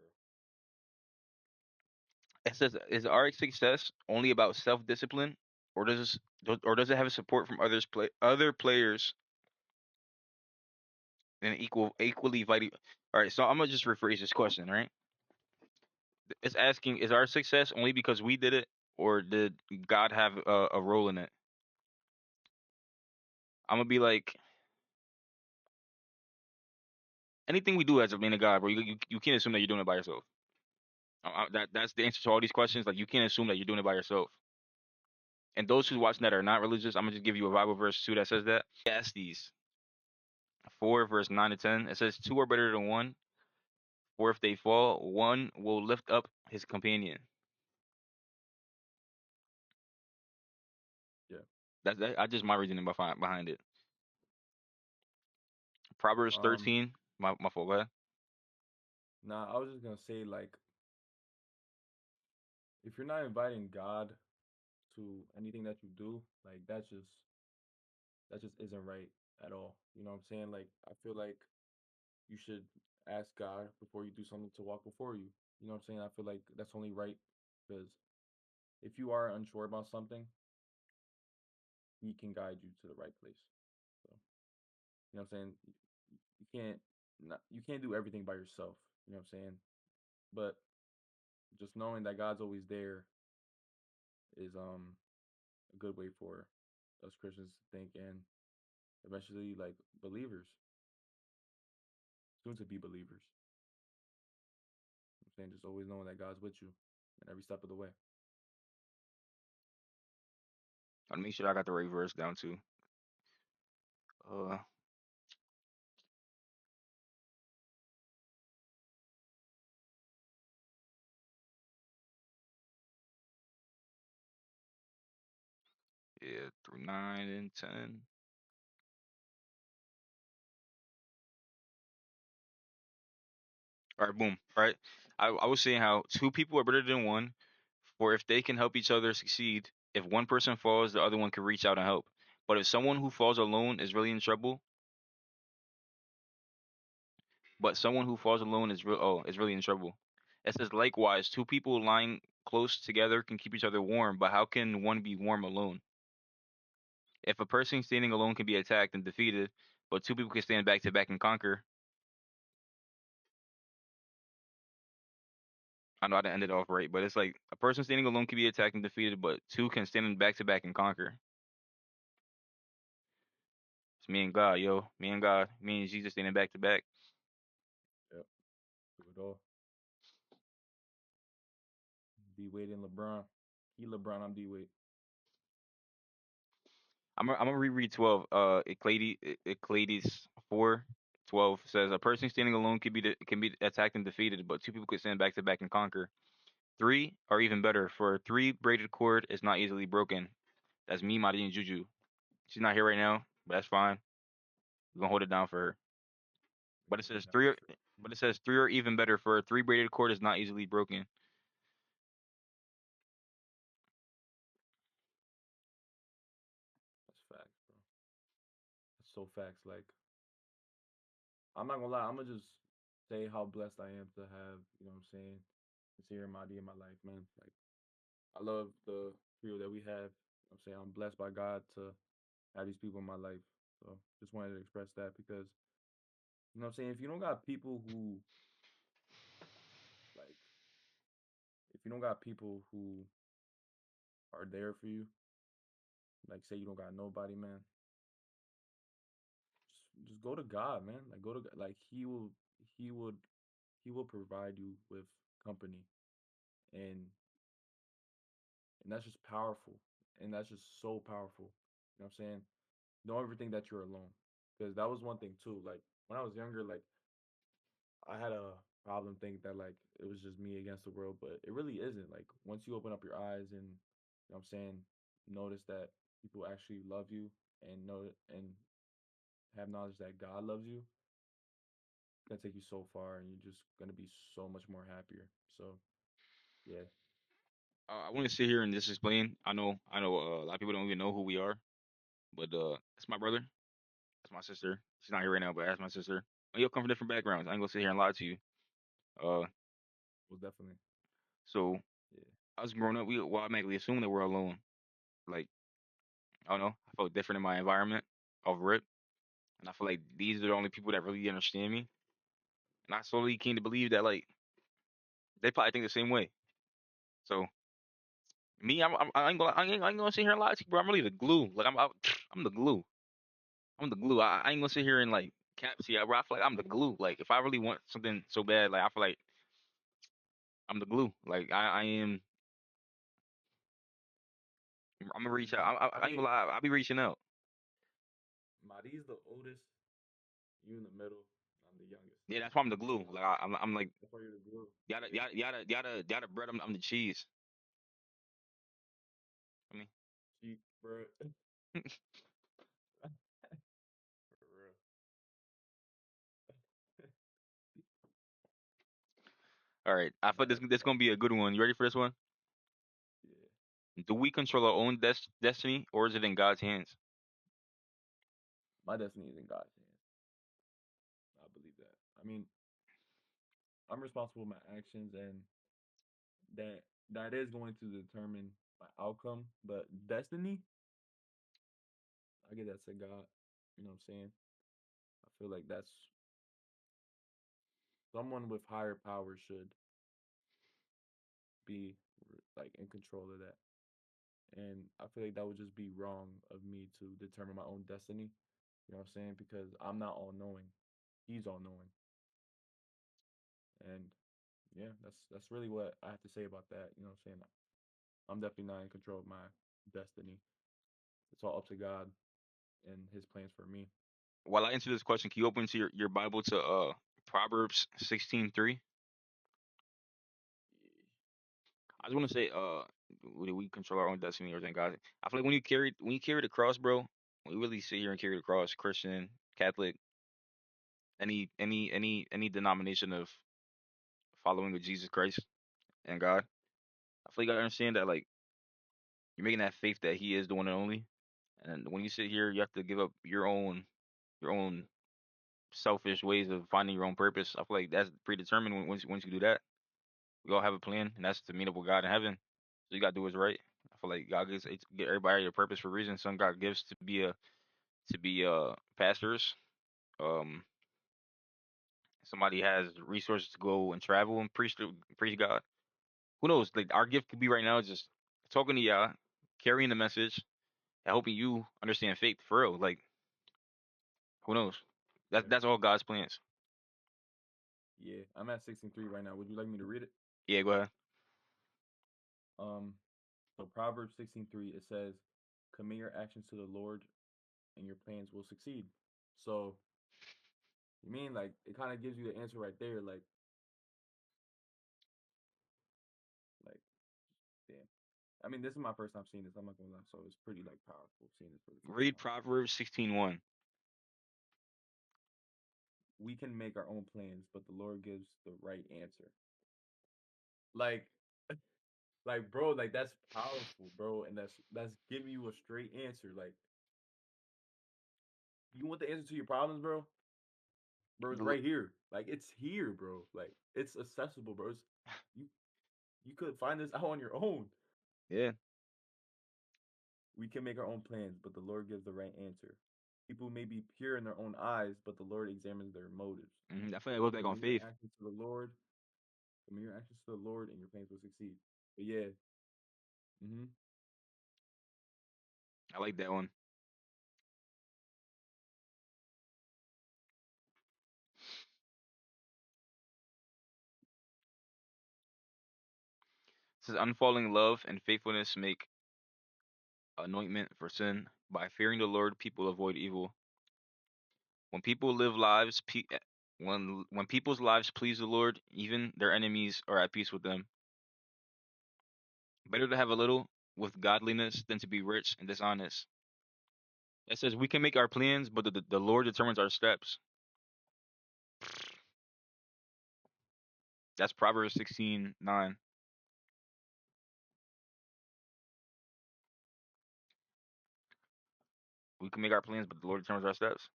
It says, is our success only about self discipline, or does it have support from other players in equally vital? All right, so I'm gonna just rephrase this question. Right, it's asking, is our success only because we did it, or did God have a role in it? I'm gonna be like, anything we do as a man of God, bro, you can't assume that you're doing it by yourself. That's the answer to all these questions. Like you can't assume that you're doing it by yourself. And those who's watching that are not religious, I'm gonna just give you a Bible verse too that says that. Ecclesiastes 4 verse 9 to 10. It says two are better than one, for if they fall, one will lift up his companion. Yeah. I just my reasoning behind it. Proverbs Um. 13. My fault. Go ahead. Nah, I was just gonna say like if you're not inviting God to anything that you do, like that just isn't right at all. You know what I'm saying? Like I feel like you should ask God before you do something to walk before you. You know what I'm saying? I feel like that's only right because if you are unsure about something, He can guide you to the right place. So you know what I'm saying? You can't you can't do everything by yourself. You know what I'm saying? But just knowing that God's always there is a good way for us Christians think, and eventually like believers, soon to be believers. I'm saying just always knowing that God's with you in every step of the way. I'll make sure I got the right verse down too. Uh, yeah, through 9 and 10. All right, boom. All right. I was saying how two people are better than one, for if they can help each other succeed, if one person falls, the other one can reach out and help. But if someone who falls alone is really in trouble, but someone who falls alone is really in trouble. It says likewise, two people lying close together can keep each other warm, but how can one be warm alone? If a person standing alone can be attacked and defeated, but two people can stand back to back and conquer. I know I didn't end it off right, but it's like a person standing alone can be attacked and defeated, but two can stand back to back and conquer. It's me and God, yo. Me and God. Me and Jesus standing back to back. Yep, do it all. D Wade and LeBron. He LeBron, I'm D Wade. I'm gonna reread 12. Eclades 4:12 says a person standing alone can be attacked and defeated, but two people could stand back to back and conquer. Three are even better, for a three braided cord is not easily broken. That's me, Madi, and Juju. She's not here right now, but that's fine. We're gonna hold it down for her. We're But it gonna hold says it down three. for Are, sure. but it says three are even better, for a three braided cord is not easily broken. That's facts, bro. That's so facts. Like, I'm not gonna lie, I'm gonna just say how blessed I am to have, you know what I'm saying, Sincere Mahdi in my life, man. Like, I love the trio that we have. You know what I'm saying, I'm blessed by God to have these people in my life. So just wanted to express that because, you know what I'm saying, if you don't got people who like if you don't got people who are there for you, like say you don't got nobody, man, just go to God, man. Like go to God. Like he would he will provide you with company, and that's just powerful, and that's just so powerful. You know what I'm saying? Don't ever think that you're alone, because that was one thing too. Like when I was younger, like I had a problem thinking that like it was just me against the world, but it really isn't. Like once you open up your eyes and you know what I'm saying, notice that people actually love you and know and have knowledge that God loves you, it's gonna take you so far and you're just gonna be so much more happier. So yeah, I want to sit here and just explain. I know a lot of people don't even know who we are, but that's my brother. That's my sister. She's not here right now, but that's my sister. We all come from different backgrounds. I ain't gonna sit here and lie to you. Uh, well definitely. so Yeah. us growing up, we automatically assume that we're alone. Like, I don't know. I felt different in my environment of rip, and I feel like these are the only people that really understand me. And I slowly came to believe that like they probably think the same way. So me, I ain't gonna sit here and lie to you, bro. I'm really the glue. Like I'm the glue. I'm the glue. I ain't gonna sit here and like cap see, bro. I feel like I'm the glue. Like if I really want something so bad, like I feel like I'm the glue. Like I am. I'm gonna reach out. He's I ain't gonna lie. I'll be reaching out. Mari's the oldest, you in the middle, I'm the youngest. Yeah, that's why I'm the glue. So Like I'm like that's why you're the glue. Yeah. yada bread. I'm the cheese. I mean, Cheap, bro. For real. all right. I Nah, thought that's this gonna be a good one. You ready for this one? yeah. Do we control our own destiny, or is it in God's hands? My destiny is in God's hands. I believe that. I mean, I'm responsible for my actions, and that that is going to determine my outcome. But destiny, I give that to God. You know what I'm saying? I feel like that's someone with higher power should be like in control of that. And I feel like that would just be wrong of me to determine my own destiny. You know what I'm saying? Because I'm not all knowing. He's all knowing. And yeah, that's really what I have to say about that. You know what I'm saying? I'm definitely not in control of my destiny. It's all up to God and his plans for me. While I answer this question, can you open to your Bible to Proverbs 16:3? I just want to say we control our own destiny or thank God. I feel like when you carry the cross, bro, when you really sit here and carry the cross, Christian, Catholic, any denomination of following of Jesus Christ and God, I feel like you gotta understand that like you're making that faith that He is the one and only. And when you sit here, you have to give up your own selfish ways of finding your own purpose. I feel like that's predetermined once you do that. We all have a plan, and that's to meet up with God in heaven. So you gotta do what's right. I feel like God gives get everybody a purpose for a reason. Some God gives to be pastors. Um, somebody has resources to go and travel and preach God. Who knows? Like our gift could be right now just talking to y'all, carrying the message, and helping you understand faith for real. Like who knows? Yeah. That's all God's plans. Yeah. I'm at 63 right now. Would you like me to read it? Yeah, go ahead. Um, so Proverbs 16:3 it says, "Commit your actions to the Lord, and your plans will succeed." So you mean like it kind of gives you the answer right there, like damn. I mean, this is my first time seeing this. I'm not gonna lie, so it's pretty like powerful seeing this for the first Read time. Proverbs 16:1. We can make our own plans, but the Lord gives the right answer. Like, like, bro, like that's powerful, bro, and that's giving you a straight answer. Like, you want the answer to your problems, bro, it's The right here. Like, it's here, bro. Like, it's accessible, bro. You you could find this out on your own. Yeah, We can make our own plans, but the Lord gives the right answer. People may be pure in their own eyes, but the Lord examines their motives. I feel like it goes back on Commit your faith. actions to the Lord. Commit your actions to the Lord, and your plans will succeed. But yeah, mm-hmm. I like that one. It says unfalling love and faithfulness make anointment for sin. By fearing the Lord, people avoid evil. When people live lives, when people's lives please the Lord, even their enemies are at peace with them. Better to have a little with godliness than to be rich and dishonest. It says we can make our plans, but the Lord determines our steps. That's Proverbs 16:9. We can make our plans, but the Lord determines our steps.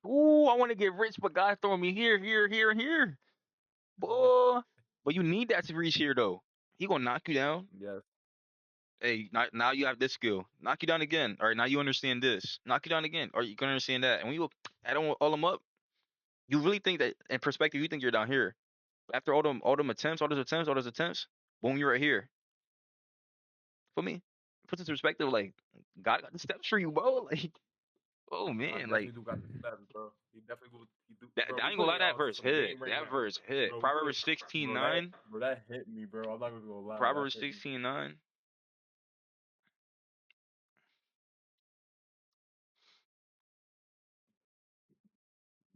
Ooh, I want to get rich, but God's throwing me here, here, here, and here. Boy. But you need that to reach here though. He gonna knock you down. Yes, Hey, now you have this skill. Knock you down again. All right, now you understand this. Knock you down again. Or you can understand that. And when you add all them up, you really think that in perspective, you think you're down here. But after all them attempts, all those attempts, boom, you're right here. For me, put this in perspective, like God got the steps for you, bro. Like, oh I man, like definitely do got the steps, bro. He definitely will. He do, that. bro. I We ain't gonna lie, putting that y'all to verse some hit. game right That now, verse hit. bro. We put, Proverbs sixteen bro. nine. That hit me, bro. I'm not even gonna lie, that Proverbs hit me, 16:9.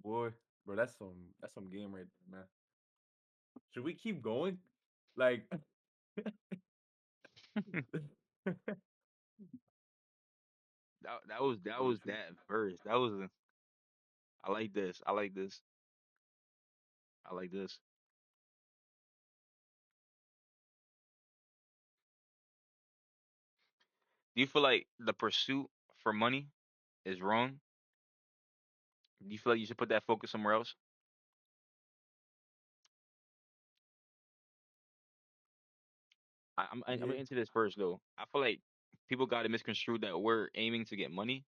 boy. Bro, that's some game right there, man. Should we keep going? Like, That bro, was that verse. That was. I like this. I like this. I like this. Do you feel like the pursuit for money is wrong? Do you feel like you should put that focus somewhere else? I'm yeah, gonna answer this first though. I feel like people got to misconstrue that we're aiming to get money.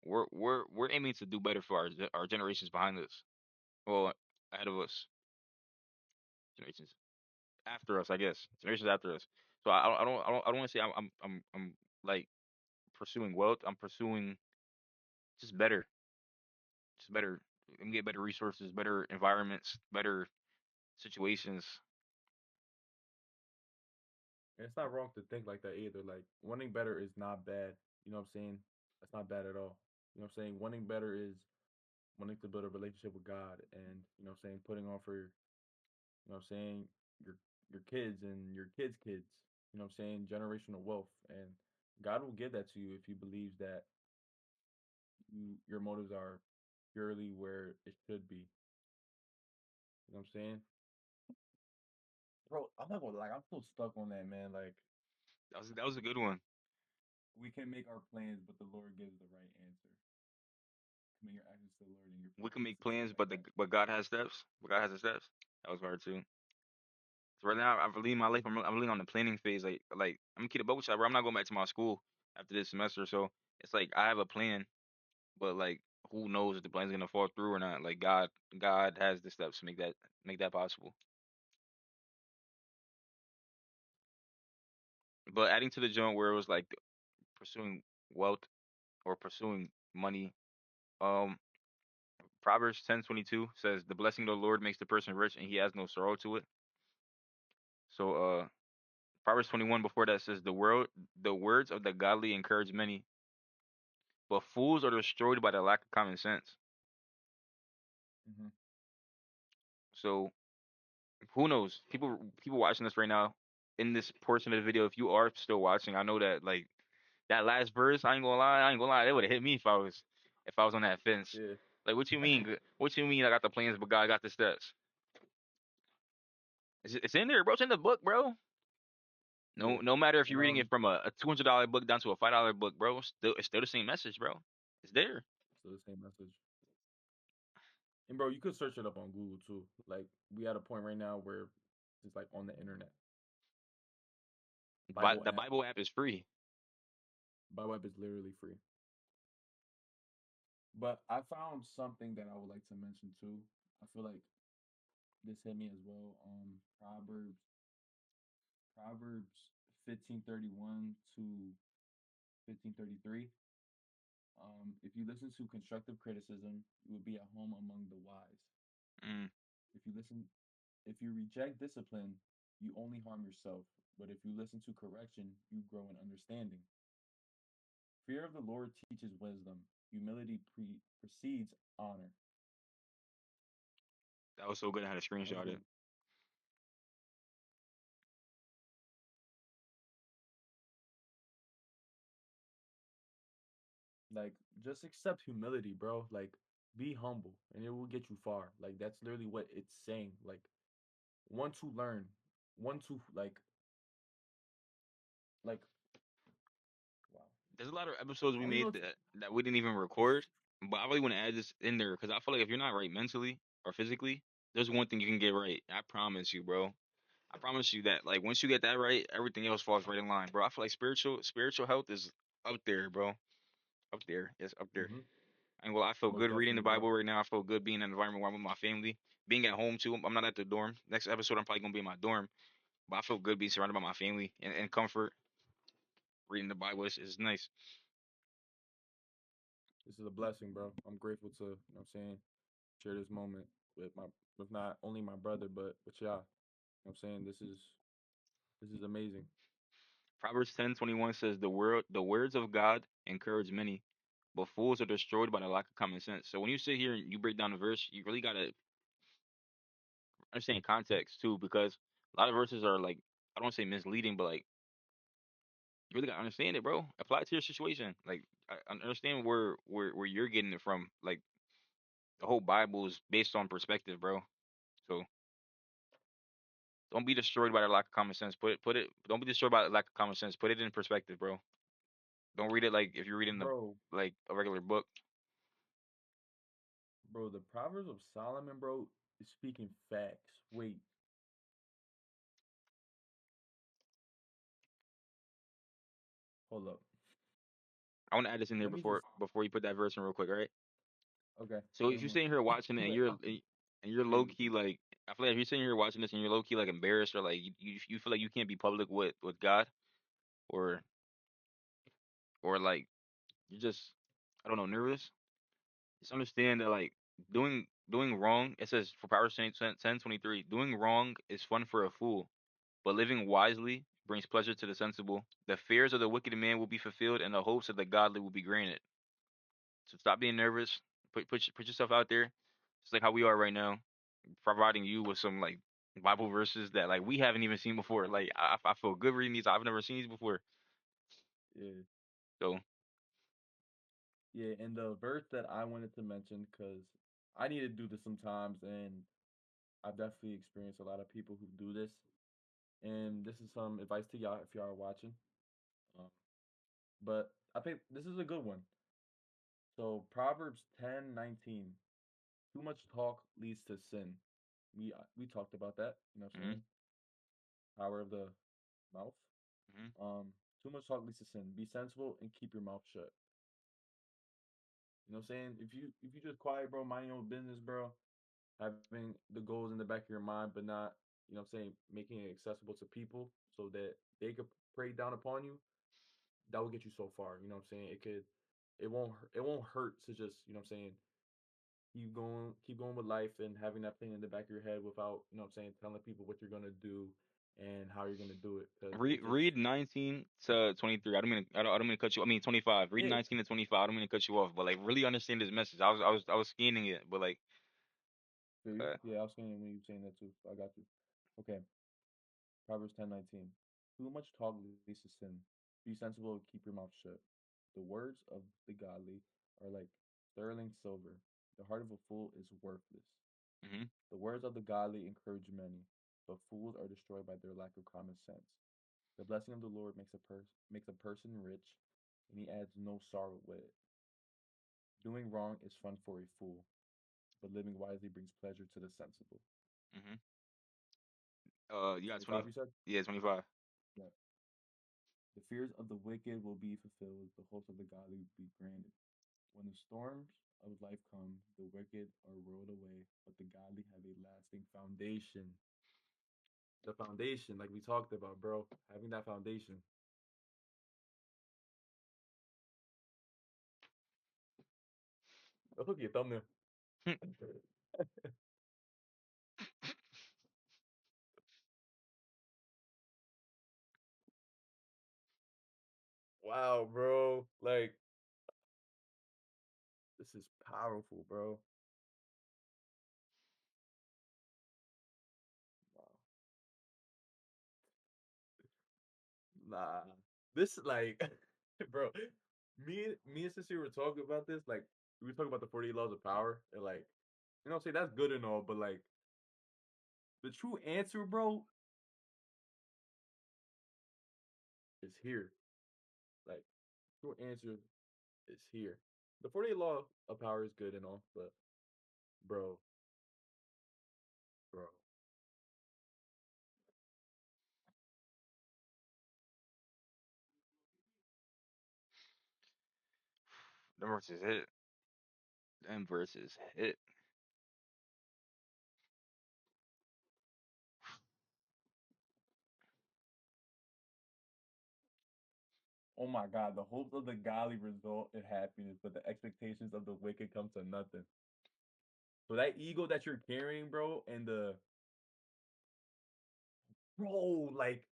We're aiming to do better for our generations behind us. Well, ahead of us, generations after us, I guess. Generations after us. So I don't want to say I'm like pursuing wealth. I'm pursuing just better, just better. And get better resources, better environments, better situations. And it's not wrong to think like that either. Like wanting better is not bad. You know what I'm saying? That's not bad at all. You know what I'm saying? Wanting better is wanting to build a relationship with God and you know what I'm saying, putting on for you know what I'm saying, your your kids and your kids' kids. You know what I'm saying? Generational wealth. And God will give that to you if you believe that your motives are purely where it should be. You know what I'm saying? Bro, I'm not gonna lie, I'm still stuck on that, man. Like That was a good one. we can make our plans, but the Lord gives the right answer. Commit your actions to the Lord, and your We can purpose make and stuff plans, like but that. but God has steps. But God has the steps. That was hard too. So right now, I'm leading my life. I'm really on the planning phase. Like I'm gonna keep it both shot, bro. I'm not going back to my school after this semester. So it's like I have a plan, but like who knows if the plan's gonna fall through or not? Like God has the steps to make that possible. But adding to the joint where it was like pursuing wealth or pursuing money, um, Proverbs 10:22 says, "The blessing of the Lord makes the person rich, and he has no sorrow to it." So Proverbs 21 before that says, the words of the godly encourage many, but fools are destroyed by the lack of common sense." Mm-hmm. So who knows? People watching this right now in this portion of the video, if you are still watching, I know that like that last verse, I ain't gonna lie, it would have hit me if I was on that fence. Yeah. Like what you mean? What you mean I got the plans but God got the steps? It's in there, bro. It's in the book, bro. Yeah. No matter if And you're reading it from a $200 book down to a $5 book, bro, it's still the same message, bro. It's there. so the same message. And bro, you could search it up on Google too. Like we at a point right now where it's like on the internet. But Bible the app. Bible app is free. Bible app is literally free. But I found something that I would like to mention too. I feel like this hit me as well. Proverbs 15:31 to 15:33. If you listen to constructive criticism, you will be at home among the wise. Mm, If you listen, if you reject discipline, you only harm yourself. But if you listen to correction, you grow in understanding. Fear of the Lord teaches wisdom. Humility precedes honor. that was so good. I had to That was screenshot good. it. Like, just accept humility, bro. Like, be humble, and it will get you far. Like, that's literally what it's saying. Like, one to learn, one to like. Wow. There's a lot of episodes I we don't even know. made that we didn't even record, but I really want to add this in there because I feel like if you're not right mentally or physically, there's one thing you can get right. I promise you, bro. I promise you that. Like once you get that right, everything else falls right in line, bro. I feel like spiritual health is up there, bro. Up there. It's up there. Mm-hmm. And well, I feel Most good reading the definitely, bro. Bible right now. I feel good being in an environment where I'm with my family, being at home too. I'm not at the dorm. Next episode, I'm probably gonna be in my dorm, but I feel good being surrounded by my family and comfort. Reading the Bible is nice. This is a blessing, bro. I'm grateful to, you know what I'm saying, share this moment with not only my brother, but with y'all. You know what I'm saying? This is amazing. Proverbs 10:21 says the words of God encourage many, but fools are destroyed by the lack of common sense. So when you sit here and you break down the verse, you really gotta understand context too, because a lot of verses are like I don't wanna say misleading, but like you really gotta understand it, bro. Apply it to your situation. Like I understand where you're getting it from. Like the whole Bible is based on perspective, bro. So don't be destroyed by the lack of common sense. Put it. Don't be destroyed by the lack of common sense. Put it in perspective, bro. Don't read it like if you're reading the Bro, like a regular book. bro, the Proverbs of Solomon, bro, is speaking facts. Wait, hold up. I want to add this in there Let me just before you put that verse in real quick, all right? okay. So Give if you're me sitting here watching it I'm and like, you're low crazy. key like I feel like if you're sitting here watching this and you're low key like embarrassed or like you feel like you can't be public with God or like you're just I don't know nervous. Just understand that like doing wrong. It says for Proverbs 10:23, doing wrong is fun for a fool, but living wisely brings pleasure to the sensible. The fears of the wicked man will be fulfilled, and the hopes of the godly will be granted. So stop being nervous. Put yourself out there. Just like how we are right now, providing you with some like Bible verses that like we haven't even seen before. Like I feel good reading these. I've never seen these before. Yeah, So yeah. And the verse that I wanted to mention, because I need to do this sometimes, and I've definitely experienced a lot of people who do this. And this is some advice to y'all if y'all are watching. Um, but I think this is a good one. So Proverbs 10:19. Too much talk leads to sin. We talked about that. You know what I'm hmm saying? Power of the mouth. hmm Too much talk leads to sin. Be sensible and keep your mouth shut. You know what I'm saying? If you just quiet, bro, mind your own business, bro, having the goals in the back of your mind, but not, you know what I'm saying, making it accessible to people so that they could prey down upon you, that will get you so far. You know what I'm saying? It won't hurt to just, you know what I'm saying, keep going with life and having that thing in the back of your head without, you know what I'm saying, telling people what you're gonna do and how you're gonna do it. Cause read it just read 19 to 23. I don't mean to cut you. I mean 25. Read yeah, 19 to 25. I don't mean to cut you off, but like really understand this message. I was scanning it, but like feel you. uh, Yeah, I was saying when you were saying that too. I got you. Okay. Proverbs 10:19. Too much talk leads to sin. Be sensible and keep your mouth shut. The words of the godly are like sterling silver. The heart of a fool is worthless. mhm, The words of the godly encourage many, but fools are destroyed by their lack of common sense. The blessing of the Lord makes a person rich, and he adds no sorrow with it. Doing wrong is fun for a fool, but living wisely brings pleasure to the sensible. mhm. You got 20. 25, you said? Yeah, 25. Yeah. The fears of the wicked will be fulfilled, the hopes of the godly will be granted. When the storms of life come, the wicked are rolled away, but the godly have a lasting foundation. The foundation, like we talked about, bro, having that foundation. That's okay, thumbnail. Wow, bro. Like, this is powerful, bro. Wow. Nah. This like bro, me and sister were talking about this, like we were talking about the 48 laws of power, and like, you know what I'm saying, that's good and all, but like the true answer, bro, is here. Like, true answer is here. The 48 law of power is good and all, but bro, bro. Them verses hit. Them verses hit. Oh my God, the hopes of the godly result in happiness, but the expectations of the wicked come to nothing. So that ego that you're carrying, bro, and the bro, like,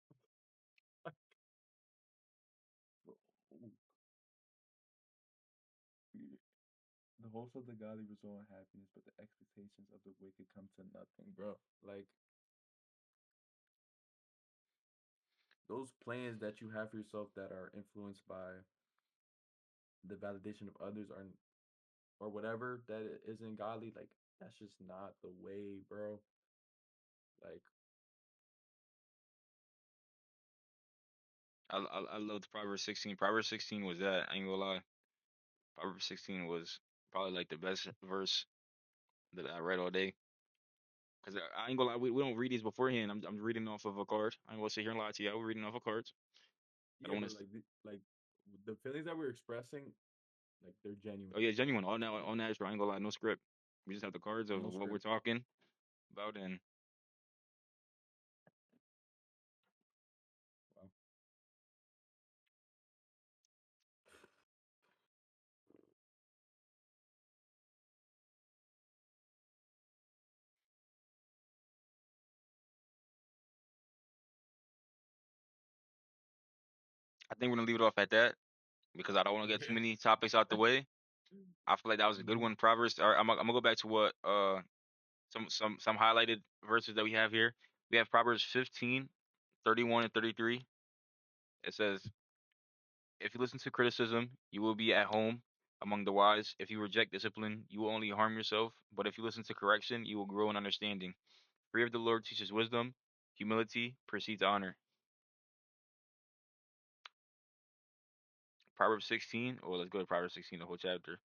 the hopes of the godly result in happiness, but the expectations of the wicked come to nothing, bro. Like those plans that you have for yourself that are influenced by the validation of others are or whatever that isn't godly, like that's just not the way, bro. Like, I loved Proverbs 16. Proverbs 16 was that. I ain't gonna lie. Proverbs 16 was probably like the best verse that I read all day. Cause I ain't gonna lie, we don't read these beforehand. I'm reading off of a card. I ain't gonna sit here and lie to you. I'm reading off of cards. I yeah, don't want but to. like the feelings that we're expressing, like they're genuine. Oh yeah, genuine. All now on natural. I ain't gonna lie, no script. We just have the cards of No what we're script. talking about, and think we're gonna leave it off at that because I don't want to get too many topics out the way. I feel like that was a good Mhm. one. Proverbs. Or I'm gonna go back to what some highlighted verses that we have here. We have Proverbs 15:31 and 33. It says, "If you listen to criticism, you will be at home among the wise. If you reject discipline, you will only harm yourself. But if you listen to correction, you will grow in understanding. Fear of the Lord teaches wisdom. Humility precedes honor." Proverbs 16. Or let's go to Proverbs 16, the whole chapter.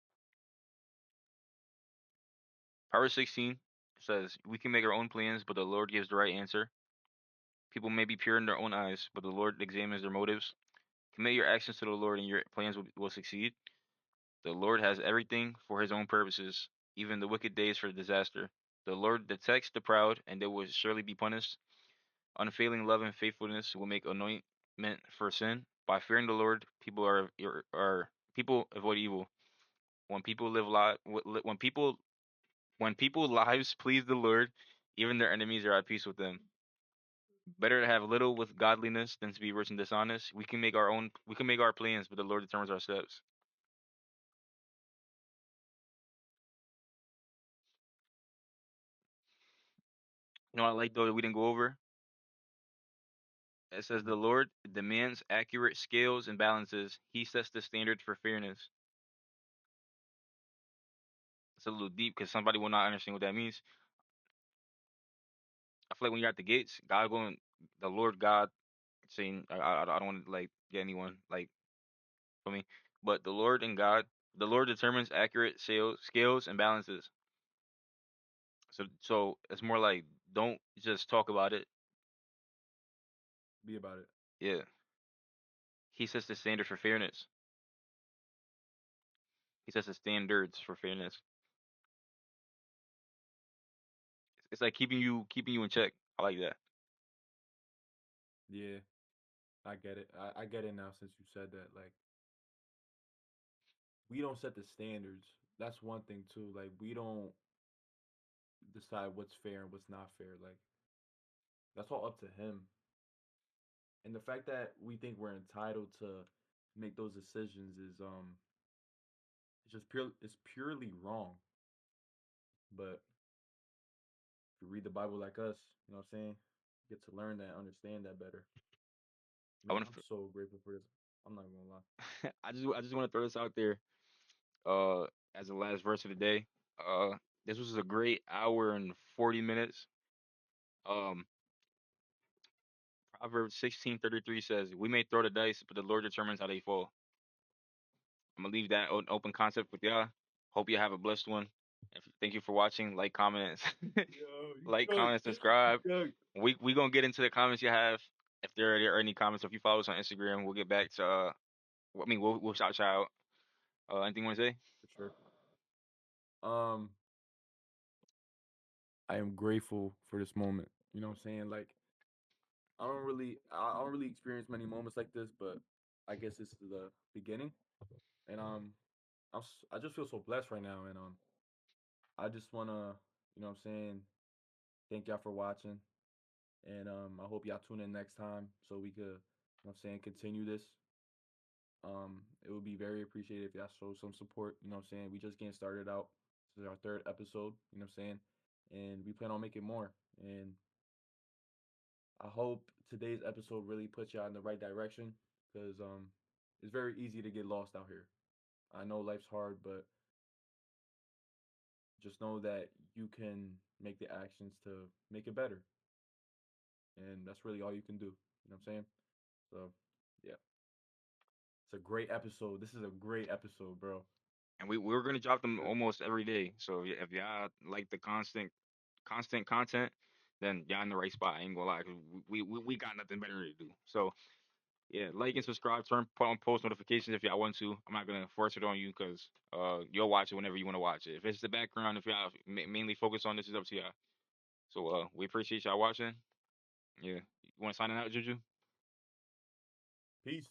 Proverbs 16 says, "We can make our own plans, but the Lord gives the right answer. People may be pure in their own eyes, but the Lord examines their motives. Commit your actions to the Lord, and your plans will succeed. The Lord has everything for his own purposes, even the wicked days for disaster. The Lord detects the proud, and they will surely be punished. Unfailing love and faithfulness will make anointment for sin. By fearing the Lord, people avoid evil. When people live when people lives please the Lord, even their enemies are at peace with them. Better to have little with godliness than to be rich and dishonest. We can make our plans, but the Lord determines our steps. You know what I like though that we didn't go over? It says Mhm. the Lord demands accurate scales and balances. He sets the standard for fairness. It's a little deep because somebody will not understand what that means. I feel like when you're at the gates, the Lord God saying, I don't want to like get anyone like for me, but the Lord determines accurate scales and balances. So it's more like don't just talk about it. Be about it. Yeah, he sets the standard for fairness. He sets the standards for fairness. It's like keeping you in check. I like that. Yeah, I get it. I get it now since you said that. Like, we don't set the standards. That's one thing too. Like, we don't decide what's fair and what's not fair. Like, that's all up to him. And the fact that we think we're entitled to make those decisions is it's purely wrong. But if you read the Bible like us, you know what I'm saying? Get to learn that, understand that better. I Man, want I'm to. so grateful for this. I'm not gonna lie. I just want to throw this out there. Uh, as the last verse of the day. Uh, this was a great hour and 40 minutes. Um, Proverbs 16:33 says, "We may throw the dice, but the Lord determines how they fall." I'm gonna leave that open concept with y'all. Hope you have a blessed one. Thank you for watching. Like, comment, Yo, you like, cooked. comment, You subscribe. cooked. We gonna get into the comments you have. If there are any comments, if you follow us on Instagram, we'll get back to. We'll shout you out. Anything you want to say? For sure. Um, I am grateful for this moment. You know what I'm saying? Like, I don't really experience many moments like this, but I guess this is the beginning. And I just feel so blessed right now. And I just wanna, you know what I'm saying, thank y'all for watching. And I hope y'all tune in next time so we could, you know what I'm saying, continue this. It would be very appreciated if y'all show some support. You know what I'm saying? We just getting started out. This is our third episode. You know what I'm saying? And we plan on making more. And I hope today's episode really puts y'all in the right direction because it's very easy to get lost out here. I know life's hard, but just know that you can make the actions to make it better. And that's really all you can do. You know what I'm saying? So, yeah, it's a great episode. This is a great episode, bro. And we're gonna drop them Good. almost every day. So if y'all like the constant content, then y'all in the right spot. I ain't gonna lie, 'cause we got nothing better to do. So yeah, like and Yeah. subscribe, put on post notifications if y'all want to. I'm not gonna force it on you because you'll watch it whenever you want to watch it. If it's the background, if y'all mainly focus on this, is up to y'all. So we appreciate y'all watching. Yeah, you want to sign it out, Juju? Peace.